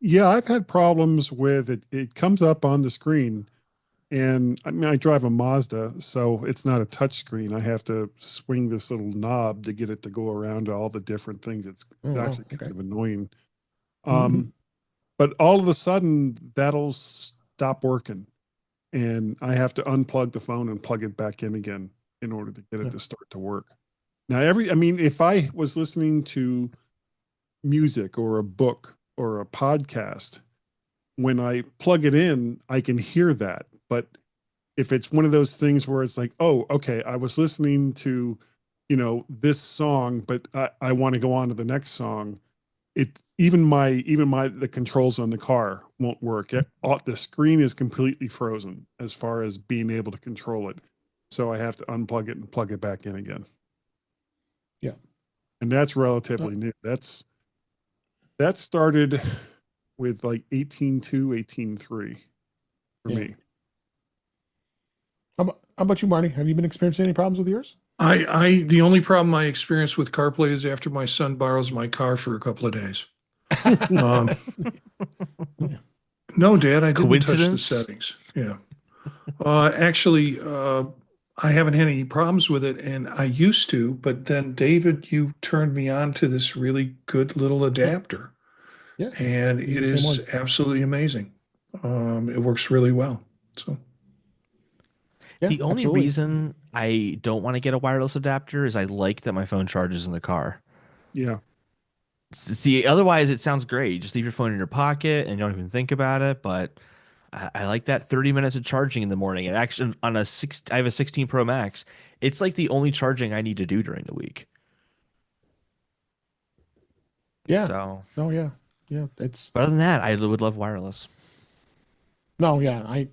Yeah, I've had problems with it. It comes up on the screen, and I mean, I drive a Mazda, so it's not a touch screen. I have to swing this little knob to get it to go around to all the different things. It's actually kind of annoying. But all of a sudden, that'll stop working, and I have to unplug the phone and plug it back in again in order to get it to start to work. Now, I mean, if I was listening to music or a book or a podcast, when I plug it in, I can hear that. But if it's one of those things where it's like, oh, okay, I was listening to, this song, but I want to go on to the next song, even the controls on the car won't work. The screen is completely frozen as far as being able to control it. So I have to unplug it and plug it back in again. Yeah. And that's relatively new. That started with like 18.2, 18.3 for me. How about you, Marty? Have you been experiencing any problems with yours? The only problem I experience with CarPlay is after my son borrows my car for a couple of days. No, Dad, I didn't touch the settings. Yeah. Actually, I haven't had any problems with it, and I used to, but then David, you turned me on to this really good little adapter. Yeah. And it is absolutely amazing. It works really well. So the only reason I don't want to get a wireless adapter is I like that my phone charges in the car. Yeah. See, otherwise it sounds great. You just leave your phone in your pocket and you don't even think about it. But I like that 30 minutes of charging in the morning. And actually, I have a 16 Pro Max. It's like the only charging I need to do during the week. Yeah. So. Oh yeah. Yeah. But other than that, I would love wireless. No, yeah. I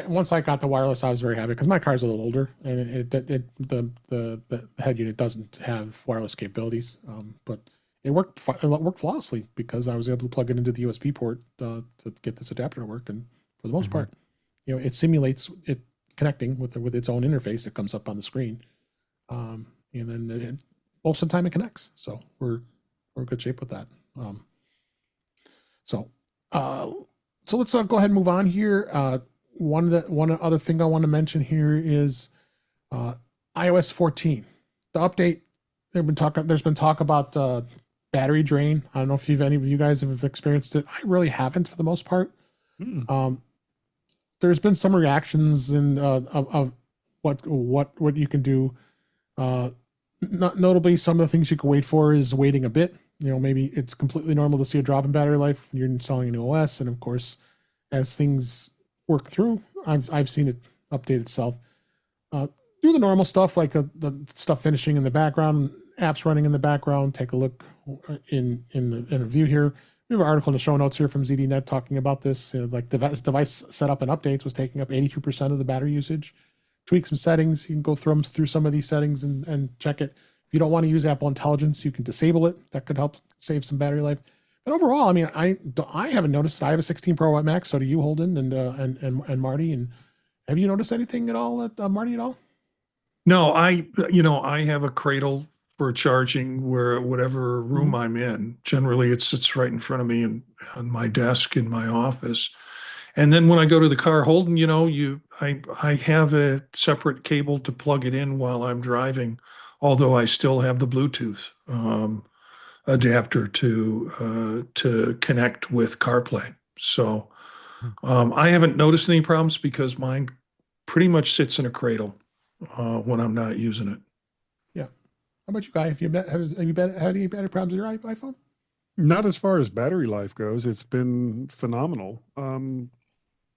once I got the wireless, I was very happy because my car's a little older and the head unit doesn't have wireless capabilities. But it worked flawlessly because I was able to plug it into the USB port to get this adapter to work. And for the most part, it simulates it connecting with its own interface that comes up on the screen. And then most of the time it connects. So we're in good shape with that. So let's go ahead and move on here. One other thing I want to mention here is iOS 14. The update. There's been talk about battery drain. I don't know if any of you guys have experienced it. I really haven't for the most part. There's been some reactions of what you can do. Not notably, some of the things you can wait for is waiting a bit. Maybe it's completely normal to see a drop in battery life when you're installing a new OS, and of course, as things work through, I've seen it update itself. Do the normal stuff like the stuff finishing in the background, apps running in the background. Take a look in a view here. We have an article in the show notes here from ZDNet talking about this. Like device setup and updates was taking up 82% of the battery usage. Tweak some settings. You can go through some of these settings and check it. If you don't want to use Apple Intelligence, you can disable it. That could help save some battery life. But overall, I mean, I haven't noticed. I have a 16 Pro Max. So do you, Holden and Marty? And have you noticed anything at all, Marty, at all? No, I have a cradle for charging where whatever room I'm in. Generally, it sits right in front of me and on my desk in my office. And then when I go to the car, Holden, I have a separate cable to plug it in while I'm driving, although I still have the Bluetooth adapter to connect with CarPlay. So I haven't noticed any problems because mine pretty much sits in a cradle when I'm not using it. Yeah. How about you, Guy? Have you had any battery problems with your iPhone? Not as far as battery life goes. It's been phenomenal.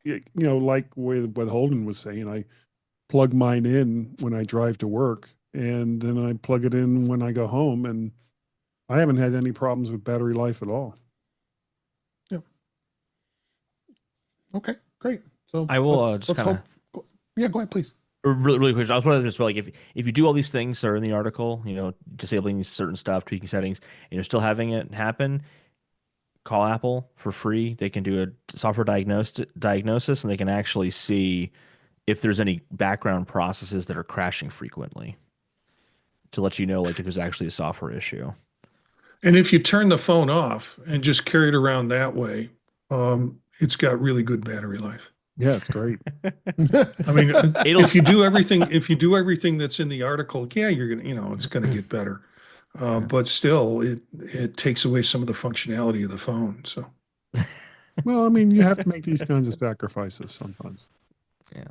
Like with what Holden was saying, I plug mine in when I drive to work, and then I plug it in when I go home, and I haven't had any problems with battery life at all. Yeah. Okay, great. So I will just kind of yeah, go ahead, please. really, really quick. I'll put it this way: like if you do all these things that are in the article, disabling certain stuff, tweaking settings, and you're still having it happen, call Apple for free. They can do a software diagnosis, and they can actually see if there's any background processes that are crashing frequently to let you know, like if there's actually a software issue. And if you turn the phone off and just carry it around that way, it's got really good battery life. Yeah, it's great. I mean, if you do everything that's in the article, yeah, you're gonna, it's gonna get better. But still, it takes away some of the functionality of the phone. So, well, I mean, you have to make these kinds of sacrifices sometimes. Yeah.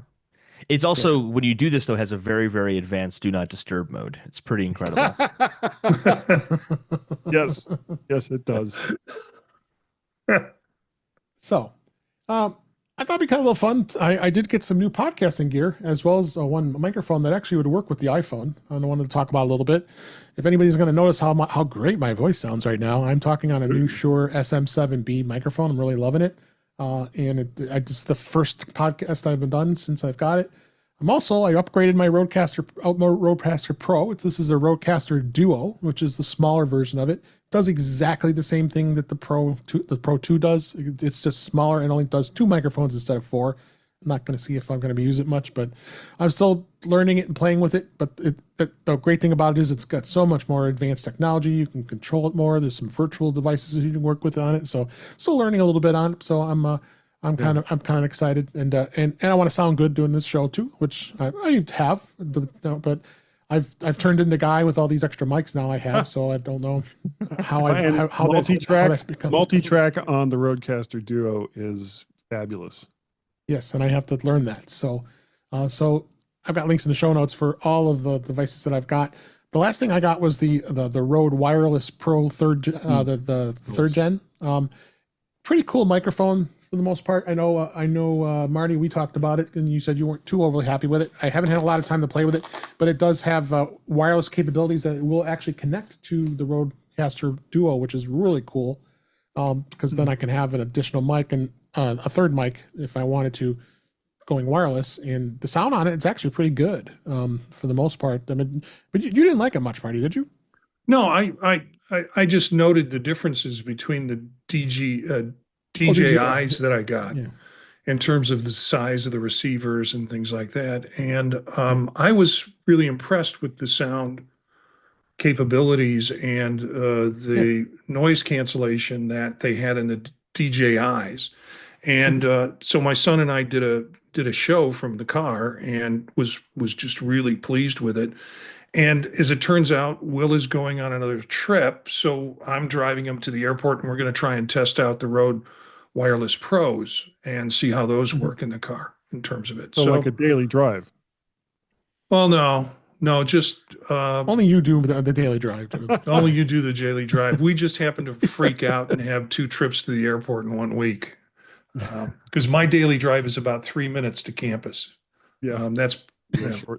It's also, when you do this, though, it has a very, very advanced do not disturb mode. It's pretty incredible. Yes, it does. So, I thought it'd be kind of a little fun. I did get some new podcasting gear, as well as one microphone that actually would work with the iPhone. I wanted to talk about a little bit. If anybody's going to notice how great my voice sounds right now, I'm talking on a new Shure SM7B microphone. I'm really loving it. And it's the first podcast I've done since I've got it. I upgraded my Rodecaster Pro. This is a Rodecaster Duo, which is the smaller version of it. It does exactly the same thing that the Pro 2 does. It's just smaller and only does 2 microphones instead of 4. I'm not going to see if I'm going to be using it much, but I'm still learning it and playing with it. But the great thing about it is it's got so much more advanced technology. You can control it more. There's some virtual devices you can work with on it. So still learning a little bit on it. So I'm kind of excited, and I want to sound good doing this show too, which I have, but I've turned into guy with all these extra mics now I have, so I don't know how that's become. Multi-track on the Rodecaster Duo is fabulous. Yes, and I have to learn that. So I've got links in the show notes for all of the devices that I've got. The last thing I got was the Rode Wireless Pro third gen. Pretty cool microphone for the most part. I know, Marty, we talked about it, and you said you weren't too overly happy with it. I haven't had a lot of time to play with it, but it does have wireless capabilities that it will actually connect to the Rodecaster Duo, which is really cool. Because then I can have an additional mic and a third mic if I wanted to, going wireless, and the sound on it, it's actually pretty good for the most part. I mean, but you didn't like it much, Marty, did you? No, I just noted the differences between the DJIs that I got in terms of the size of the receivers and things like that. And I was really impressed with the sound capabilities and the noise cancellation that they had in the DJIs. And so my son and I did a show from the car and was just really pleased with it. And as it turns out, Will is going on another trip, so I'm driving him to the airport, and we're going to try and test out the Rode Wireless Pros and see how those work in the car in terms of it. So like a daily drive. Well, no, just only you do the daily drive. Only you do the daily drive. We just happen to freak out and have 2 trips to the airport in 1 week. Because my daily drive is about 3 minutes to campus. Yeah, that's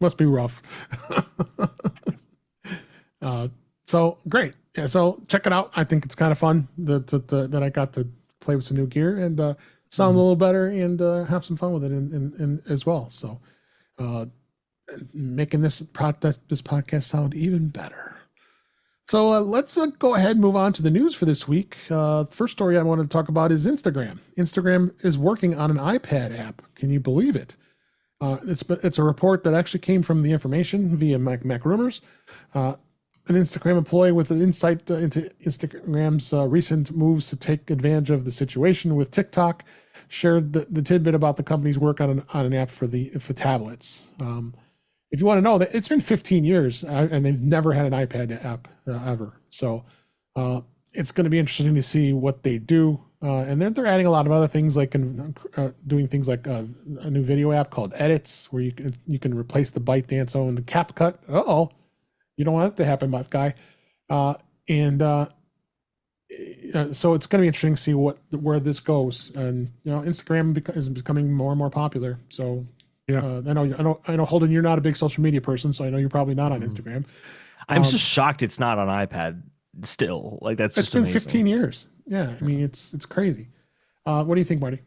must be rough. So great. Yeah, so check it out. I think it's kind of fun that I got to play with some new gear and sound a little better and have some fun with it and as well. So making this podcast sound even better. So let's go ahead and move on to the news for this week. First story I want to talk about is Instagram. Instagram is working on an iPad app. Can you believe it? It's a report that actually came from The Information via Mac Rumors. An Instagram employee with an insight into Instagram's recent moves to take advantage of the situation with TikTok shared the tidbit about the company's work on an app for tablets. If you want to know, that it's been 15 years and they've never had an iPad app ever. So it's going to be interesting to see what they do. And they're adding a lot of other things, like doing things like a new video app called Edits, where you can replace the ByteDance owned CapCut. You don't want it to happen, buff guy. So it's going to be interesting to see where this goes. And Instagram is becoming more and more popular. So Yeah. I know, Holden, you're not a big social media person, so I know you're probably not on Instagram. I'm just shocked it's not on iPad still. Like that's It's just been amazing. 15 years. Yeah, I mean it's crazy. What do you think, Marty?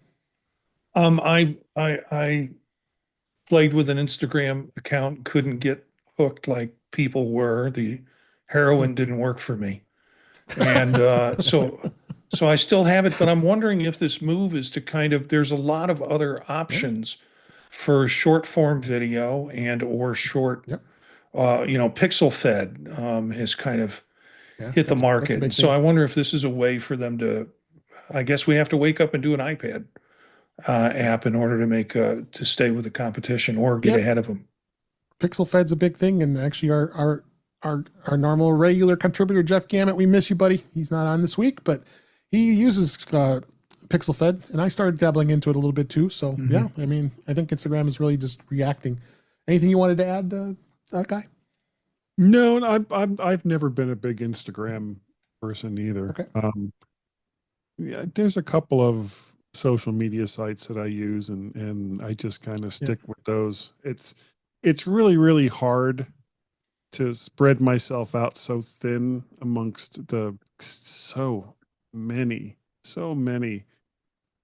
I played with an Instagram account, couldn't get hooked like people were. The heroin didn't work for me. And so I still have it, but I'm wondering if this move is to kind of, there's a lot of other Yeah. options for short form video and or short, Yep. pixel fed has kind of Yeah. hit the That's a market. And big so thing. I wonder if this is a way for them to, I guess we have to wake up and do an iPad app in order to make to stay with the competition or get Yep. ahead of them. Pixel Fed's a big thing, and actually our normal regular contributor Jeff Gamet, we miss you, buddy. He's not on this week, but he uses Pixel Fed, and I started dabbling into it a little bit too. So yeah, I mean, I think Instagram is really just reacting. Anything you wanted to add, that guy? No, I've never been a big Instagram person either. Okay. Yeah, there's a couple of social media sites that I use, and I just kind of stick with those. It's really, really hard to spread myself out so thin amongst the so many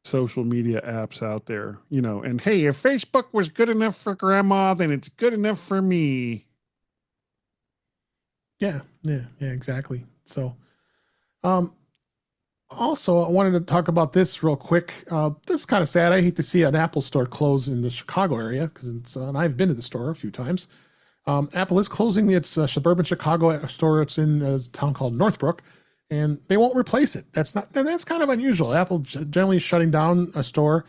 social media apps out there, and hey, if Facebook was good enough for grandma, then it's good enough for me. Yeah, exactly. So, also, I wanted to talk about this real quick. This is kind of sad. I hate to see an Apple store close in the Chicago area because and I've been to the store a few times. Apple is closing its suburban Chicago store. It's in a town called Northbrook, and they won't replace it. That's kind of unusual. Apple generally shutting down a store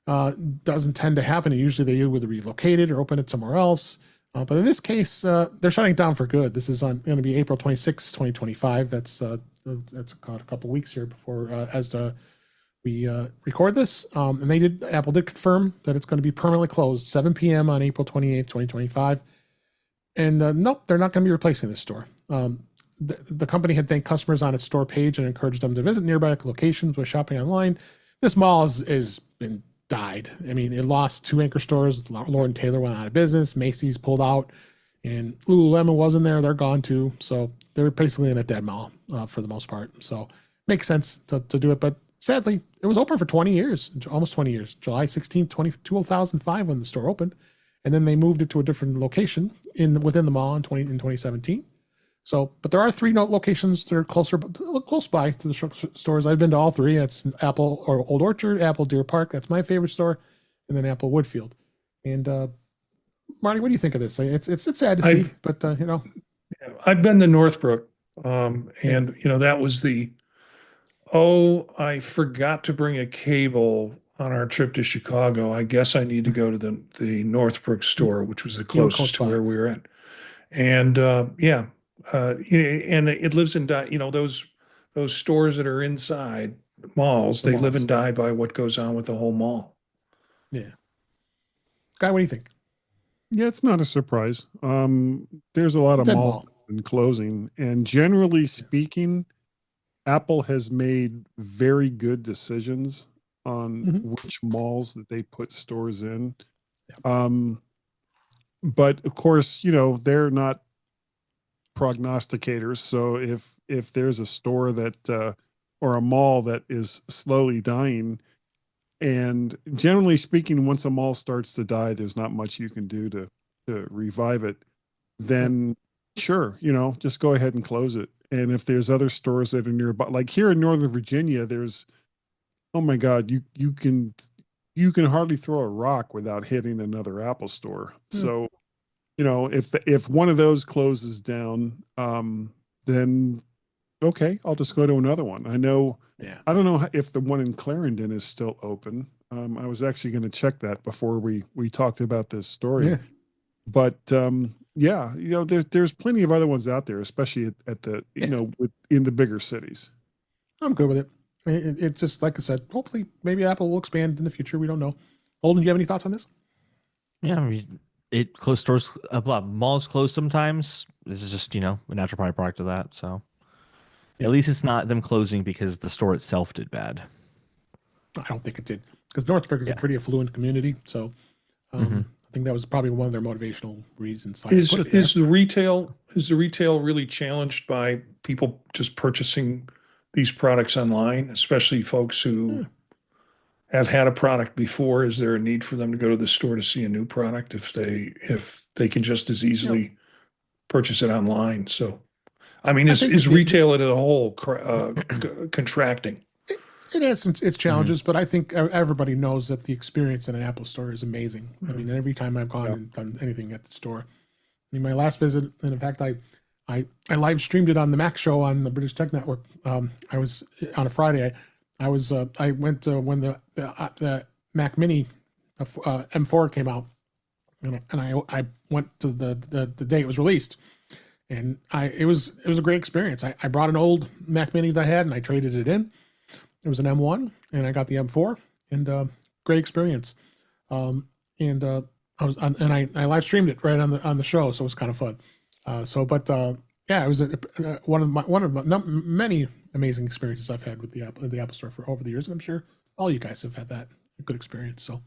doesn't tend to happen. Usually they either relocate it or open it somewhere else. But in this case, they're shutting it down for good. This is going to be April 26, 2025. That's got a couple weeks here before we record this. And Apple did confirm that it's going to be permanently closed 7 p.m. on April 28th, 2025. And nope, they're not going to be replacing this store. The company had thanked customers on its store page and encouraged them to visit nearby locations with shopping online. This mall is been died. I mean, it lost 2 anchor stores. Lord and Taylor went out of business. Macy's pulled out, and Lululemon wasn't there. They're gone too. So they're basically in a dead mall for the most part. So makes sense to do it. But sadly, it was open for 20 years, almost 20 years. July 16th, 2005 when the store opened. And then they moved it to a different location within the mall in 2017. So, but there are 3 locations that are close by to the stores. I've been to all 3. That's Apple or Old Orchard, Apple Deer Park. That's my favorite store, and then Apple Woodfield. And Marty, what do you think of this? It's sad to see, but I've been to Northbrook, and that was I forgot to bring a cable on our trip to Chicago. I guess I need to go to the Northbrook store, which was the closest to where we were at. And and it lives and die. Those stores that are inside malls, they live and die by what goes on with the whole mall. Yeah. Guy, what do you think? Yeah, it's not a surprise. There's a lot of malls in closing, and generally speaking, Apple has made very good decisions on which malls that they put stores in. But of course, they're not prognosticators. So if there's a store that or a mall that is slowly dying, and generally speaking, once a mall starts to die, there's not much you can do to revive it. Then sure, just go ahead and close it. And if there's other stores that are nearby, like here in Northern Virginia, there's, oh my God, you can hardly throw a rock without hitting another Apple store. So, if one of those closes down, then okay, I'll just go to another one. I don't know if the one in Clarendon is still open. I was actually going to check that before we talked about this story. But there's plenty of other ones out there, especially at the in the bigger cities. I'm good with it. It's just like I said. Hopefully, maybe Apple will expand in the future. We don't know. Holden, do you have any thoughts on this? Yeah, I mean, closed stores, malls close sometimes. This is just a natural byproduct of that. So at least it's not them closing because the store itself did bad. I don't think it did, because Northbrook is a pretty affluent community. So I think that was probably one of their motivational reasons. Is the retail really challenged by people just purchasing these products online, especially folks who have had a product before? Is there a need for them to go to the store to see a new product if they can just as easily purchase it online? So, I mean, is retail as a whole contracting? It has its challenges, but I think everybody knows that the experience in an Apple store is amazing. I mean, every time I've gone and done anything at the store, I mean, my last visit, and in fact, I live streamed it on the Mac Show on the British Tech Network. I was on a Friday. I went to when the Mac Mini M4 came out, and I went to the day it was released, and it was a great experience. I brought an old Mac Mini that I had, and I traded it in. It was an M1, and I got the M4, and great experience. I live streamed it right on the show, so it was kind of fun. Yeah, it was one of many amazing experiences I've had with the Apple Store for over the years, and I'm sure all you guys have had that good experience. So,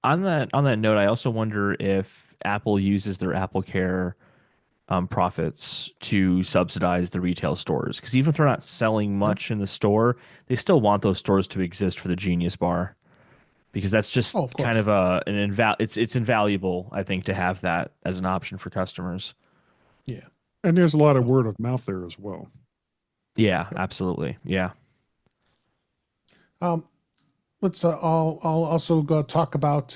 on that note, I also wonder if Apple uses their Apple Care profits to subsidize the retail stores, because even if they're not selling much in the store, they still want those stores to exist for the Genius Bar, because that's just kind of it's invaluable, I think, to have that as an option for customers. Yeah, and there's a lot of word of mouth there as well. Yeah, absolutely. Yeah. Let's I'll also go talk about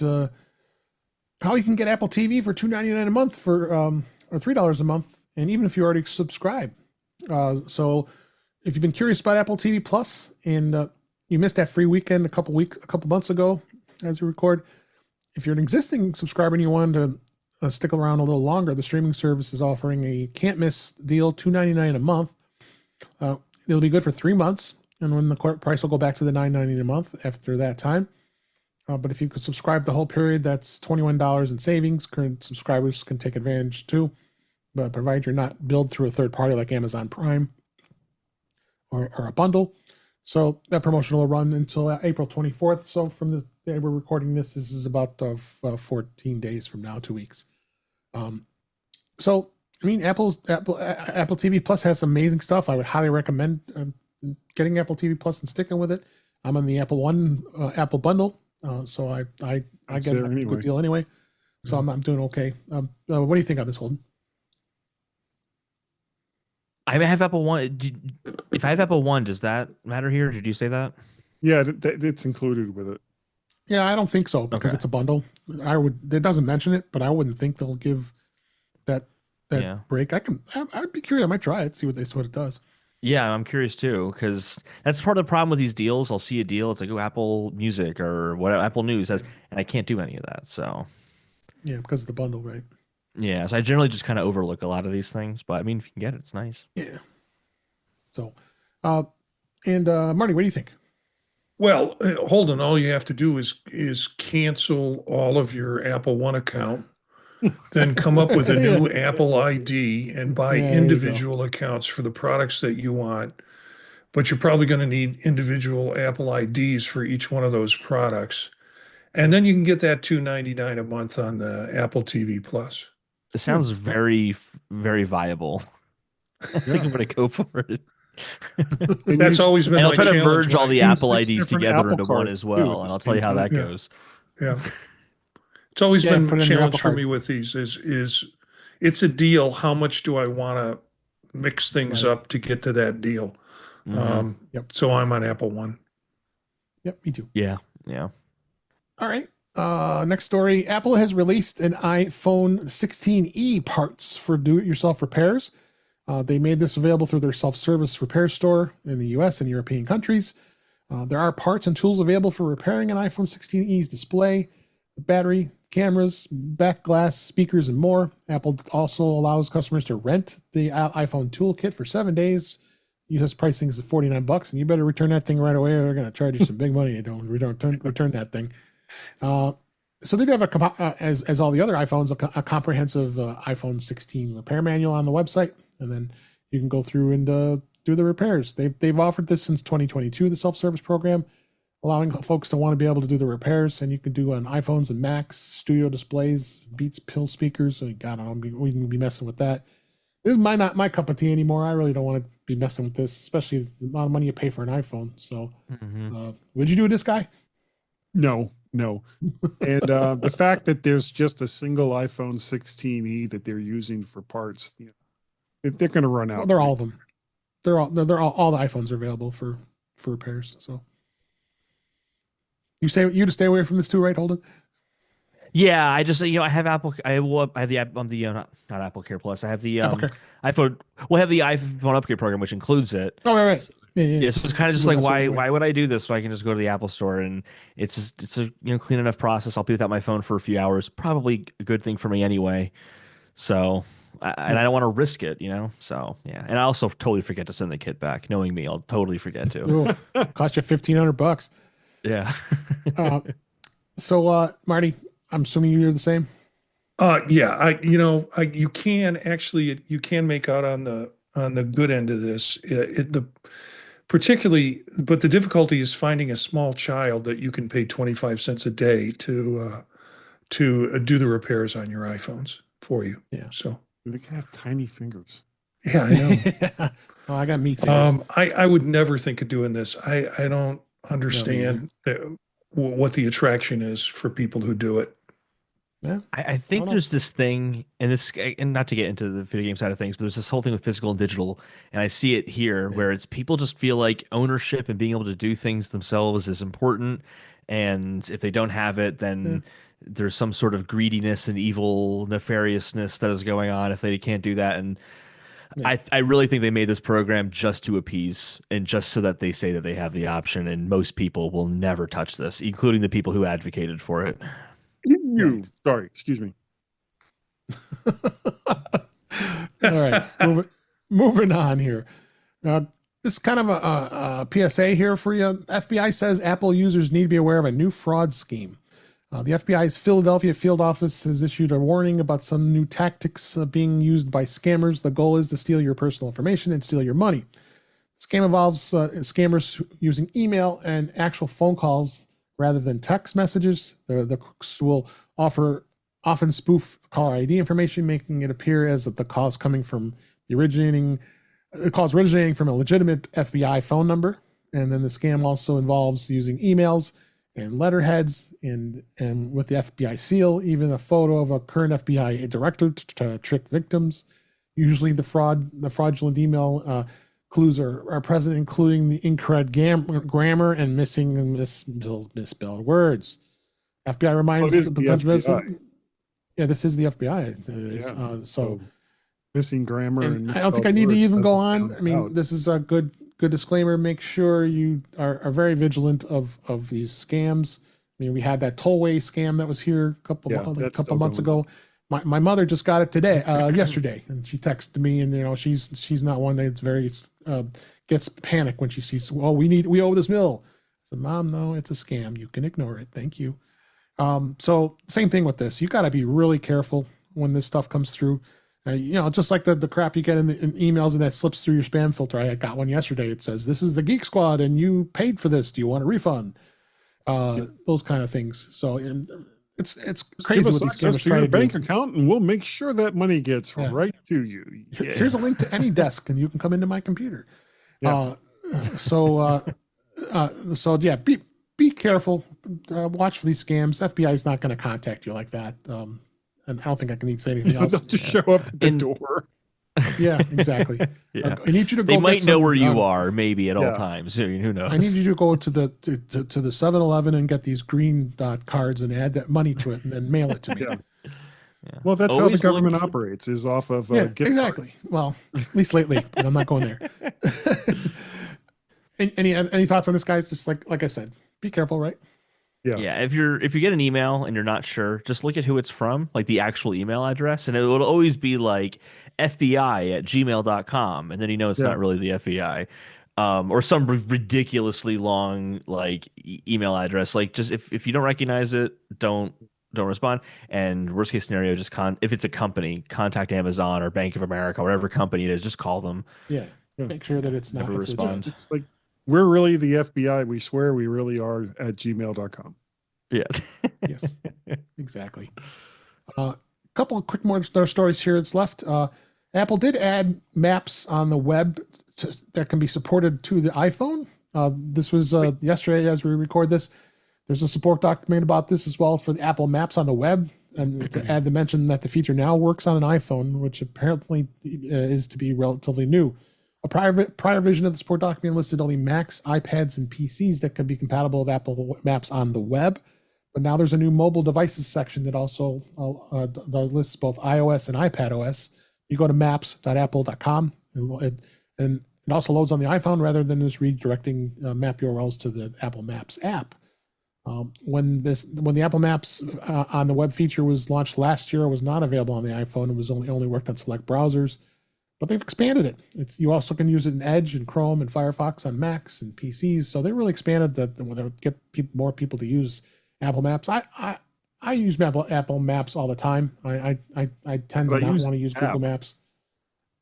how you can get Apple TV for $2.99 a month or $3 a month, and even if you already subscribe. So if you've been curious about Apple TV Plus and you missed that free weekend a couple months ago as you record, if you're an existing subscriber and you want to stick around a little longer, the streaming service is offering a can't miss deal, $2.99 a month. It'll be good for 3 months, and when the price will go back to the $9.99 a month after that time. But if you could subscribe the whole period, that's $21 in savings. Current subscribers can take advantage too, but provided you're not billed through a third party like Amazon Prime or a bundle. So that promotion will run until April 24th. So from the day we're recording this is about 14 days from now, 2 weeks. So I mean, Apple TV Plus has some amazing stuff. I would highly recommend getting Apple TV Plus and sticking with it. I'm on the Apple One Apple bundle. So I get a good deal anyway. So I'm doing okay. What do you think on this, Holden? I have Apple One. If I have Apple One, does that matter here? Did you say that? Yeah, it's included with it. Yeah, I don't think so because it's a bundle. It doesn't mention it, but I wouldn't think they'll give that break. I'd be curious. I might try it, see what it does. Yeah, I'm curious too, because that's part of the problem with these deals. I'll see a deal, it's like, oh, Apple Music or whatever Apple News has, and I can't do any of that. So yeah, because of the bundle, right? Yeah, so I generally just kind of overlook a lot of these things, but I mean, if you can get it, it's nice. Yeah. So, Marty, what do you think? Well, Holden, all you have to do is cancel all of your Apple One account, then come up with a new Apple ID and buy individual accounts for the products that you want. But you're probably going to need individual Apple IDs for each one of those products. And then you can get that $2.99 a month on the Apple TV Plus. It sounds very, very viable. I think I'm going to go for it. That's always been and my I'll try challenge. to merge all the Apple IDs together Apple into one as well, and I'll tell you how that goes. Yeah. It's always been a challenge for me with these is it's a deal. How much do I want to mix things up to get to that deal? So I'm on Apple One. Yep, me too. Yeah. All right. Next story. Apple has released an iPhone 16e parts for do-it-yourself repairs. They made this available through their self-service repair store in the US and European countries. There are parts and tools available for repairing an iPhone 16e's display, battery, cameras, back glass, speakers, and more. Apple also allows customers to rent the iPhone toolkit for 7 days. US pricing is $49, and you better return that thing right away, or they're going to charge you some big money. Don't return that thing. So they do have as all the other iPhones, a comprehensive iPhone 16 repair manual on the website, and then you can go through and do the repairs. They've offered this since 2022, the self-service program. allowing folks to want to be able to do the repairs, and you can do on iPhones and Macs, studio displays, Beats pill speakers. So God, I don't we can be messing with that. This is not my cup of tea anymore. I really don't want to be messing with this, especially the amount of money you pay for an iPhone. So, would you do this, guy? No, no. And the fact that there's just a single iPhone 16e that they're using for parts, they're going to run out. Well, they're all of them. They're all the iPhones are available for repairs. So you to stay away from this too, right, Holden? Yeah, I just I have Apple. I have the app on the not Apple Care Plus. I have the iPhone. We'll have the iPhone upgrade program, which includes it. Oh, right. Yeah, so it's kind of just like why would I do this? So I can just go to the Apple Store and it's a clean enough process. I'll be without my phone for a few hours. Probably a good thing for me anyway. So and I don't want to risk it, So yeah, and I also totally forget to send the kit back. Knowing me, I'll totally forget to. Cost you $1,500. Yeah. So Marty, I'm assuming you're the same. Yeah, you can make out on the good end of this. But the difficulty is finding a small child that you can pay 25 cents a day to do the repairs on your iPhones for you. Yeah. So they can have tiny fingers. Yeah, I know. Oh, I got meat fingers. I would never think of doing this. I don't understand what the attraction is for people who do it. Yeah. I think there's this thing, and not to get into the video game side of things, but there's this whole thing with physical and digital, and I see it here where it's people just feel like ownership and being able to do things themselves is important, and if they don't have it, then there's some sort of greediness and evil nefariousness that is going on if they can't do that. And I really think they made this program just to appease and just so that they say that they have the option, and most people will never touch this, including the people who advocated for it. Sorry, excuse me. All right, moving on here. This is kind of a PSA here for you. FBI says Apple users need to be aware of a new fraud scheme. The FBI's Philadelphia field office has issued a warning about some new tactics being used by scammers. The goal is to steal your personal information and steal your money. The scam involves scammers using email and actual phone calls rather than text messages. The crooks will often spoof caller ID information, making it appear as if the call is coming from originating from a legitimate FBI phone number. And then the scam also involves using emails and letterheads and with the FBI seal, even a photo of a current FBI director to trick victims. Usually the fraudulent email clues are present, including the incorrect grammar and missing and misspelled words. FBI reminds the FBI. Yeah, this is the FBI. So missing grammar. And I don't think I need to even go on. I mean, this is a good disclaimer. Make sure you are very vigilant of these scams. I mean, we had that tollway scam that was here a couple months ago. My mother just got it yesterday, and she texted me, and she's not one that's very gets panic when she sees, we owe this bill. I said, Mom, no, it's a scam. You can ignore it. Thank you. So same thing with this. You got to be really careful when this stuff comes through. Just like the crap you get in emails and that slips through your spam filter. I got one yesterday. It says, "This is the Geek Squad, and you paid for this. Do you want a refund?" Those kind of things. So it's crazy what these scammers try to do. Bank account, and we'll make sure that money gets right to you. Yeah. Here's a link to any desk, and you can come into my computer. Yeah. Be careful. Watch for these scams. FBI is not going to contact you like that. And I don't think I can need to say anything else. They'll just show up at the door. Yeah, exactly. Yeah. I need you to go. They might know where you are, maybe at all times. Who knows? I need you to go to the 7-Eleven and get these green dot cards and add that money to it, and then mail it to me. Yeah. Well, that's how the government operates, is off of exactly. Well, at least lately, but I'm not going there. Any thoughts on this, guys? Just like I said, be careful, right? Yeah. If you get an email and you're not sure, just look at who it's from, like the actual email address, and it will always be like FBI@gmail.com, and then it's not really the FBI, or some ridiculously long email address. Like, just if you don't recognize it, don't respond. And worst case scenario, just if it's a company, contact Amazon or Bank of America, whatever company it is, just call them. Yeah. Make sure that it's not respond. It's like We're really the FBI. We swear we really are at gmail.com. Yeah. Yes, exactly. A couple of quick more stories here that's left. Apple did add maps on the web that can be supported to the iPhone. This was yesterday as we record this. There's a support document about this as well for the Apple Maps on the web, and to add the mention that the feature now works on an iPhone, which apparently is to be relatively new. A prior version of the support document listed only Macs, iPads, and PCs that could be compatible with Apple Maps on the web. But now there's a new mobile devices section that also lists both iOS and iPadOS. You go to maps.apple.com, and it also loads on the iPhone rather than just redirecting map URLs to the Apple Maps app. When the Apple Maps on the web feature was launched last year, it was not available on the iPhone. It was only worked on select browsers, but they've expanded it. You also can use it in Edge and Chrome and Firefox on Macs and PCs. So they really expanded that. When they get more people to use Apple Maps. I use Apple Maps all the time. I tend to not want to use Google Maps.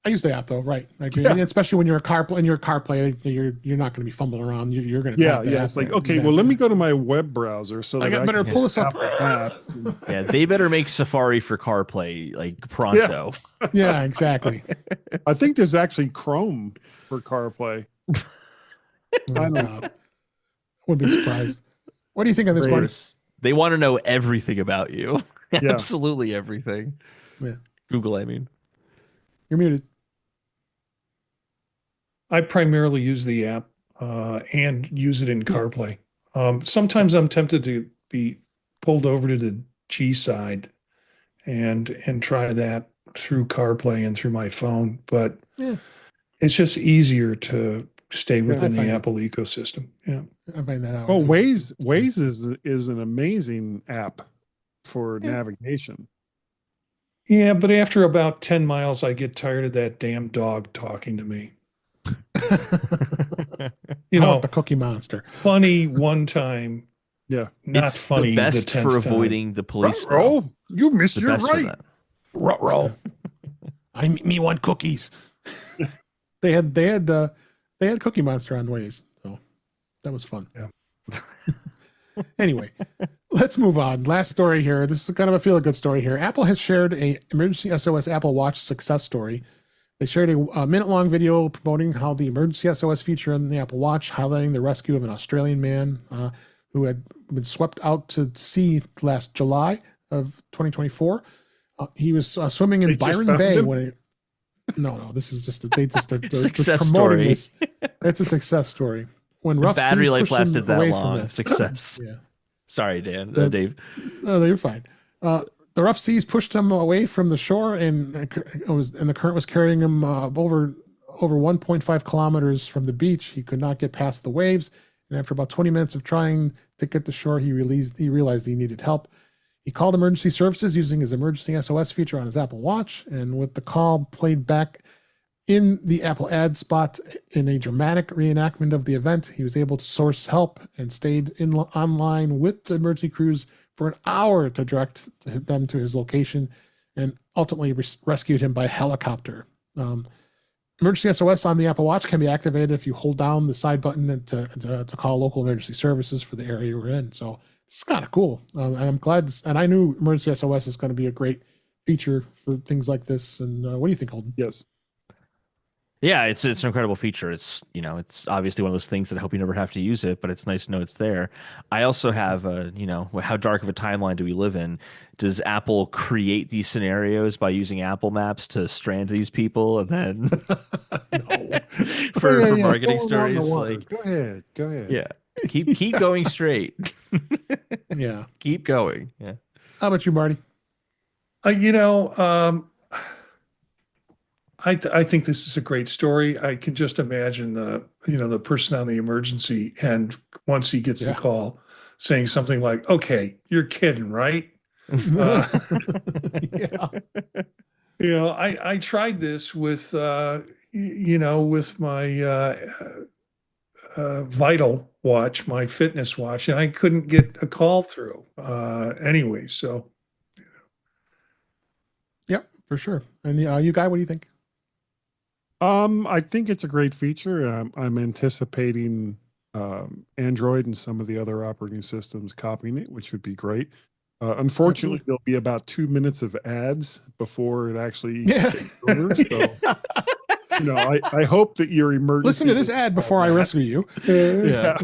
I use the app though, right? I agree. Yeah. Especially when you're in your CarPlay, you're not going to be fumbling around. You're going to it's like, okay, well, let me go to my web browser so that I better can pull this up. Yeah, they better make Safari for CarPlay like pronto. Yeah, exactly. I think there's actually Chrome for CarPlay. I wouldn't be surprised. What do you think of this, Marty? They want to know everything about you. Yeah. Absolutely everything. Yeah. Google, I mean. You're muted. I primarily use the app and use it in CarPlay. Sometimes I'm tempted to be pulled over to the G side and try that through CarPlay and through my phone, but it's just easier to stay within the Apple ecosystem. Yeah, I find that out. Oh, Waze is an amazing app for navigation. Yeah, but after about 10 miles, I get tired of that damn dog talking to me. You know, the Cookie Monster. Funny one time. Yeah, not it's funny. The best for avoiding the police. Oh, you missed your right. Roll. I me want cookies. They had Cookie Monster on Waze, so that was fun. Yeah. Anyway, let's move on. Last story here. This is kind of a feel-good story here. Apple has shared a emergency SOS Apple Watch success story. They shared a minute-long video promoting how the emergency SOS feature in the Apple Watch, highlighting the rescue of an Australian man who had been swept out to sea last July of 2024. He was swimming in Byron Bay when No, this is just they're success story. This. It's a success story. When the rough battery seas life lasted that long. It. Success. Yeah. Sorry, Dan. Dave. No, you're fine. The rough seas pushed him away from the shore, and the current was carrying him over 1.5 kilometers from the beach. He could not get past the waves, and after about 20 minutes of trying to get to shore, he realized he needed help. He called emergency services using his emergency SOS feature on his Apple Watch, and with the call played back in the Apple ad spot in a dramatic reenactment of the event, he was able to source help and stayed online with the emergency crews for an hour to direct them to his location, and ultimately rescued him by helicopter. Emergency SOS on the Apple Watch can be activated if you hold down the side button to call local emergency services for the area we're in. So it's kind of cool. And I'm glad. And I knew emergency SOS is going to be a great feature for things like this. And what do you think, Holden? Yes. Yeah, it's an incredible feature. It's it's obviously one of those things that I hope you never have to use it, but it's nice to know it's there. I also have how dark of a timeline do we live in? Does Apple create these scenarios by using Apple Maps to strand these people and then for marketing stories? Like, go ahead. Yeah. Keep going straight. Yeah. Keep going. Yeah. How about you, Marty? I think this is a great story. I can just imagine the person on the emergency, and once he gets the call, saying something like, "Okay, you're kidding, right?" I tried this with with my Vital watch, my fitness watch, and I couldn't get a call through anyway. So, yep, for sure. And you, Guy, what do you think? I think it's a great feature. I'm anticipating Android and some of the other operating systems copying it, which would be great. Unfortunately, Absolutely. there'll be about 2 minutes of ads before it actually Yeah. takes over. So, I hope that your emergency. Listen to this ad before I rescue you. Yeah.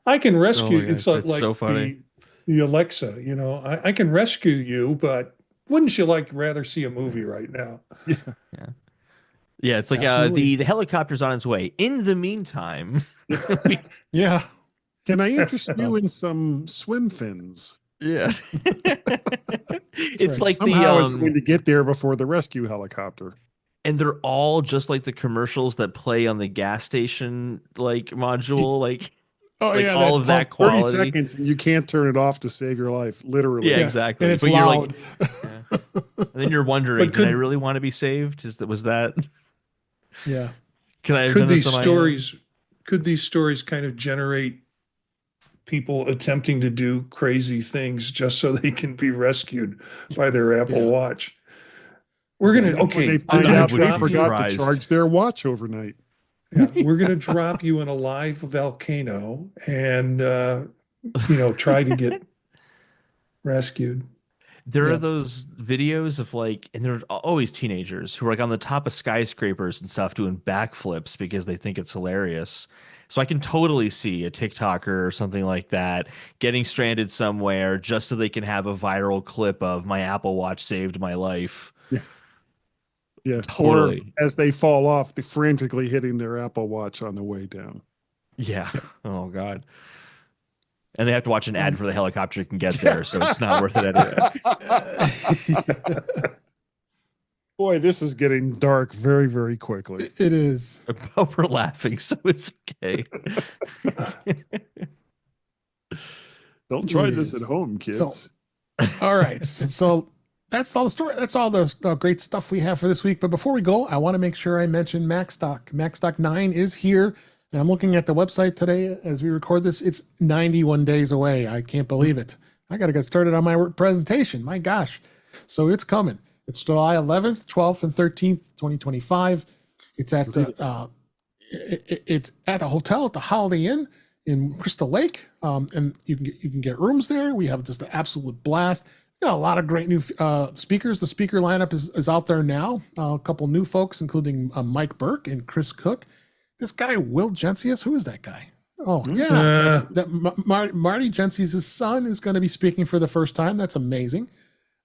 I can rescue. Oh my It's gosh, like, that's so funny. the Alexa. I can rescue you, but wouldn't you rather see a movie right now? Yeah. Yeah. Yeah, it's like Absolutely. the helicopter's on its way. In the meantime, Yeah. Can I interest you in some swim fins? yeah. It's right. like Somehow it's going to get there before the rescue helicopter. and they're all just like the commercials that play on the gas station module, Oh like yeah, all that of that pump. 30 quality. seconds and you can't turn it off to save your life, literally. Yeah, Yeah, exactly. and it's But you're like, loud. yeah. And then you're wondering, But did I really want to be saved? Was that? Yeah. Can I have could done this these on my own? stories could these stories kind of generate people attempting to do crazy things just so they can be rescued by their Apple Yeah. Watch? We're gonna When they okay. find I out would they be forgot to surprised. charge their watch overnight. Yeah, we're gonna drop you in a live volcano and try to get rescued. There are Yeah. those videos of and there are always teenagers who are on the top of skyscrapers and stuff doing backflips because they think it's hilarious. So I can totally see a TikToker or something like that getting stranded somewhere just so they can have a viral clip of my Apple Watch saved my life. Yeah. Yeah. Or Totally. as they fall off, they're frantically hitting their Apple Watch on the way down. Yeah. Oh God. And they have to watch an ad for the helicopter can get there, so it's not worth it anyway. Boy, this is getting dark very, very quickly. It is. But we're laughing, so it's okay. Don't try It this is. at home, kids. All right. So that's all the story. That's all the great stuff we have for this week. But before we go, I want to make sure I mention Macstock. Macstock 9 is here. And I'm looking at the website today as we record this. It's 91 days away. I can't believe it. I got to get started on my work presentation. My gosh. So it's coming. It's July 11th, 12th, and 13th, 2025. It's at the it's at a hotel at the Holiday Inn in Crystal Lake, and you can get rooms there. We have just an absolute blast. We got a lot of great new speakers. The speaker lineup is out there now. A couple new folks, including Mike Burke and Chris Cook. This guy Will Gencius, who is that guy? Oh yeah, Marty Gencius' son is going to be speaking for the first time. That's amazing.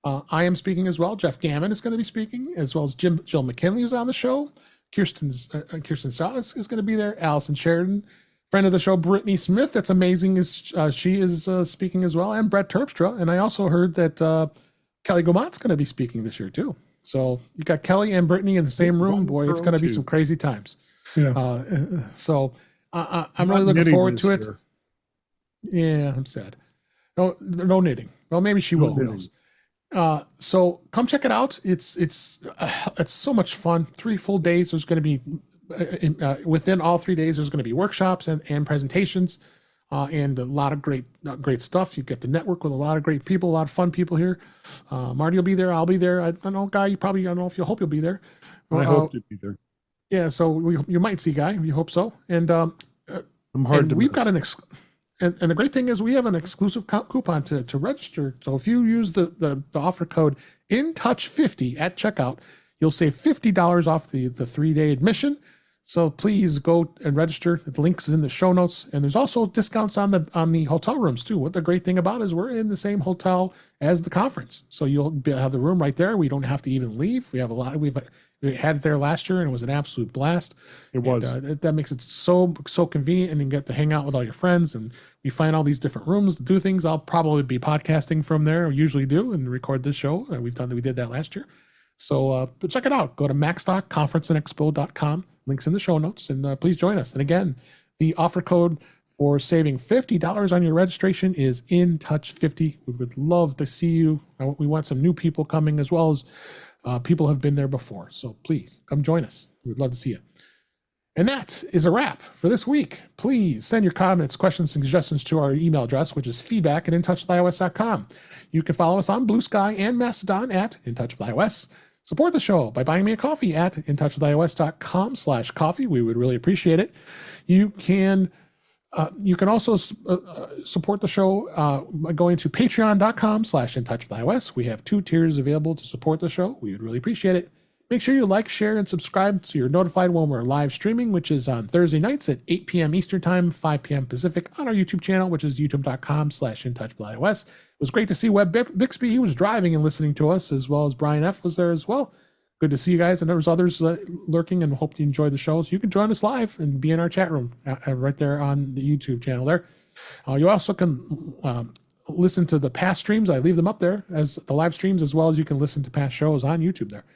I am speaking as well. Jeff Gammon is going to be speaking, as well as Jill McKinley is on the show. Kirsten Shaw is going to be there. Allison Sheridan, friend of the show, Brittany Smith. That's amazing. She is speaking as well, and Brett Terpstra. And I also heard that Kelly Gomont's going to be speaking this year too. So you got Kelly and Brittany in the same room. Boy, it's going to be some crazy times. Yeah. So I'm really looking forward to it. Yeah, I'm sad. No knitting. Well, maybe she will. Who knows? So come check it out. It's so much fun. 3 full days. There's going to be within all 3 days. There's going to be workshops and presentations, and a lot of great stuff. You get to network with a lot of great people, a lot of fun people here. Marty will be there. I'll be there. I don't know, Guy. I don't know if you hope you'll be there. I hope to be there. Yeah. So you might see Guy. We hope so. And I'm hard to we've miss. got and the great thing is we have an exclusive coupon to register. So if you use the offer code INTOUCH50 at checkout, you'll save $50 off the 3-day admission. So please go and register. The link is in the show notes, and there's also discounts on the hotel rooms too. What the great thing about is we're in the same hotel as the conference, so you'll have the room right there. We don't have to even leave. We have we had it there last year, and it was an absolute blast. It was. That makes it so convenient, and you get to hang out with all your friends. And we find all these different rooms to do things. I'll probably be podcasting from there. I usually do, and record this show. We did that last year. So, but check it out. Go to macstockconferenceandexpo.com. Links in the show notes, and please join us. And again, the offer code for saving $50 on your registration is INTOUCH50. We would love to see you. We want some new people coming, as well as people who have been there before. So please come join us. We'd love to see you. And that is a wrap for this week. Please send your comments, questions, and suggestions to our email address, which is feedback@intouchwithios.com. You can follow us on Blue Sky and Mastodon at InTouchWithIOS. Support the show by buying me a coffee at intouchwithios.com/coffee. We would really appreciate it. You can also support the show by going to patreon.com/intouchwithios. We have 2 tiers available to support the show. We would really appreciate it. Make sure you like, share, and subscribe so you're notified when we're live streaming, which is on Thursday nights at 8 p.m. Eastern Time, 5 p.m. Pacific on our YouTube channel, which is youtube.com/intouchwithios. It was great to see Webb Bixby. He was driving and listening to us, as well as Brian F. was there as well. Good to see you guys. And there was others lurking, and hope you enjoy the show. So you can join us live and be in our chat room right there on the YouTube channel there. You also can listen to the past streams. I leave them up there as the live streams, as well as you can listen to past shows on YouTube there.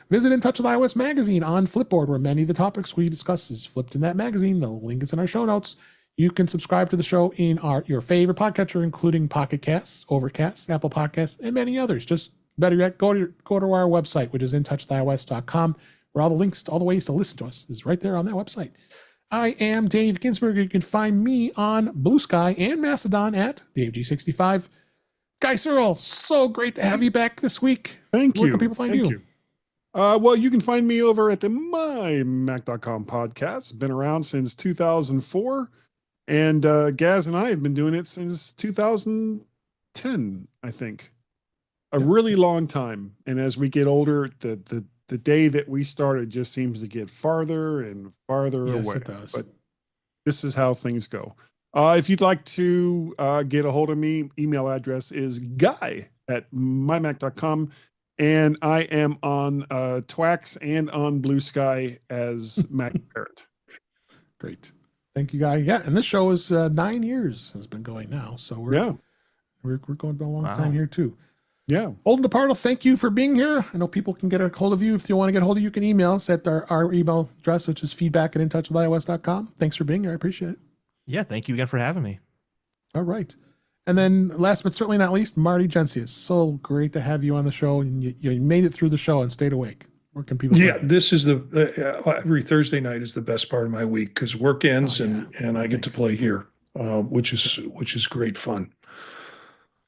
Visit In Touch with iOS magazine on Flipboard, where many of the topics we discuss is flipped in that magazine. The link is in our show notes. You can subscribe to the show in your favorite podcatcher, including Pocket Casts, Overcast, Apple Podcasts, and many others. Just better yet, go to our website, which is intouchwithios.com, where all the links, all the ways to listen to us is right there on that website. I am Dave Ginsburg. You can find me on Blue Sky and Mastodon at DaveG65. Guy Searle, so great to have you back this week. Thank you. Where can people find you? Well, you can find me over at the mymac.com podcast. Been around since 2004. And Gaz and I have been doing it since 2010, I think. A really long time. And as we get older, the day that we started just seems to get farther and farther away. It does. But this is how things go. If you'd like to get a hold of me, email address is guy@mymac.com. And I am on Twax and on Blue Sky as Mac Parrot. Great. Thank you, Guy. Yeah, and this show is 9 years has been going now. So we're going a long time here too. Yeah. Holden DePardo, thank you for being here. I know people can get a hold of you. If you want to get a hold of you, can email us at our email address, which is feedback@intouchwithios.com. Thanks for being here. I appreciate it. Yeah, thank you again for having me. All right. And then last but certainly not least, Marty Gensius. So great to have you on the show, and you made it through the show and stayed awake. Where can people? Yeah, this is every Thursday night is the best part of my week because work ends and I get to play here, which is great fun.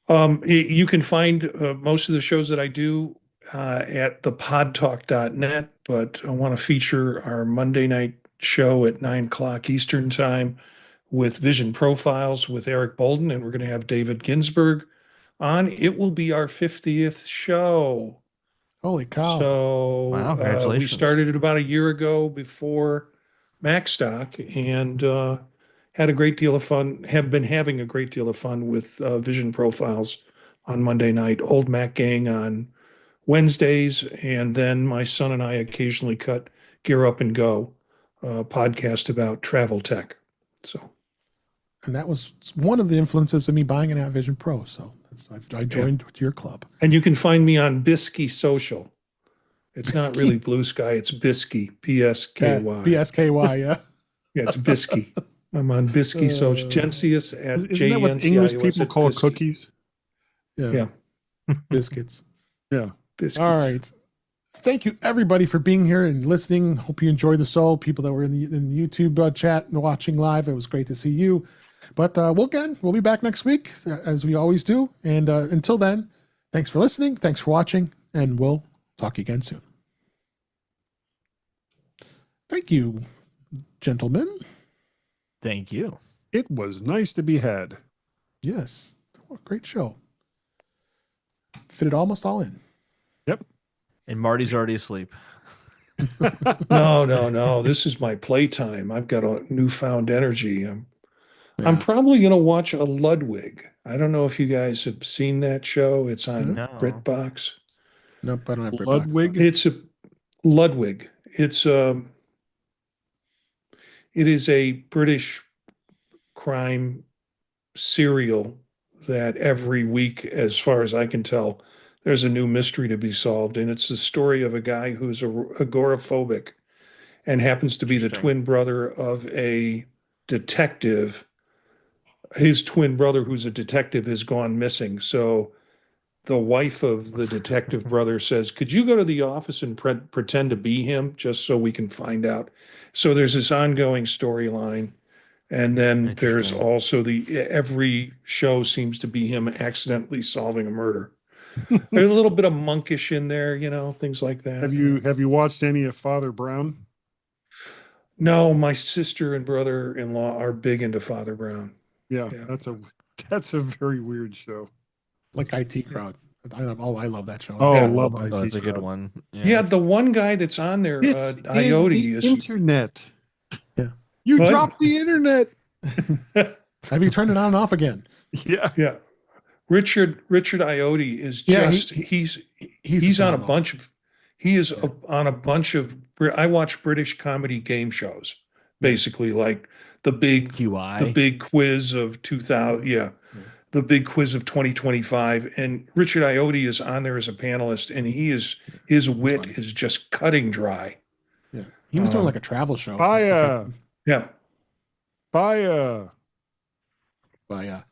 You can find most of the shows that I do at thepodtalk.net, but I want to feature our Monday night show at 9:00 Eastern Time with Vision Profiles with Eric Bolden, and we're going to have David Ginsburg on. It will be our 50th show. Holy cow. So wow, congratulations. We started it about a year ago before MacStock, and had a great deal of fun, have been having a great deal of fun with Vision Profiles on Monday night, Old Mac Gang on Wednesdays, and then my son and I occasionally cut Gear Up and Go, podcast about travel tech. So. And that was one of the influences of me buying an Vision Pro. So I joined your club. And you can find me on Bisky Social. It's not really Blue Sky. It's Bisky, B-S-K-Y. B-S-K-Y, yeah. Yeah, it's Bisky. I'm on Bisky Social. Gensius at Isn't that what English people call cookies? Yeah. Biscuits. Yeah. Biscuits. All right. Thank you, everybody, for being here and listening. Hope you enjoyed the show. People that were in the YouTube chat and watching live, it was great to see you. But we'll be back next week, as we always do. And until then, thanks for listening. Thanks for watching. And we'll talk again soon. Thank you, gentlemen. Thank you. It was nice to be had. Yes. What a great show. Fit it almost all in. Yep. And Marty's already asleep. No. This is my playtime. I've got a newfound energy. I'm probably going to watch a Ludwig. I don't know if you guys have seen that show. It's on BritBox. Nope, I don't have BritBox. Ludwig? It's a Ludwig. It is a British crime serial that every week, as far as I can tell, there's a new mystery to be solved. And it's the story of a guy who's agoraphobic and happens to be the twin brother of a detective. His twin brother, who's a detective, has gone missing. So the wife of the detective brother says, could you go to the office and pretend to be him just so we can find out? So there's this ongoing storyline. And then there's also every show seems to be him accidentally solving a murder. There's a little bit of monkish in there, things like that. Have you watched any of Father Brown? No, my sister and brother-in-law are big into Father Brown. Yeah, Yeah. that's a very weird show. Like IT Crowd. I love that show. Oh, Yeah. love Oh, IT that's a good Crowd. one. Yeah, the one guy that's on there, This is Iote, the is internet. Yeah. You What? dropped the internet. Have you turned it on and off again? Yeah. yeah. Richard Iote is Yeah, just he's on a phenomenal. bunch of on a bunch of I watch British comedy game shows, basically like the QI. big quiz of 2000, Yeah. the big quiz of 2025, and Richard Iote is on there as a panelist, and his wit funny. is just cutting dry. Yeah. He was doing like a travel show. Buy Yeah. a But yeah.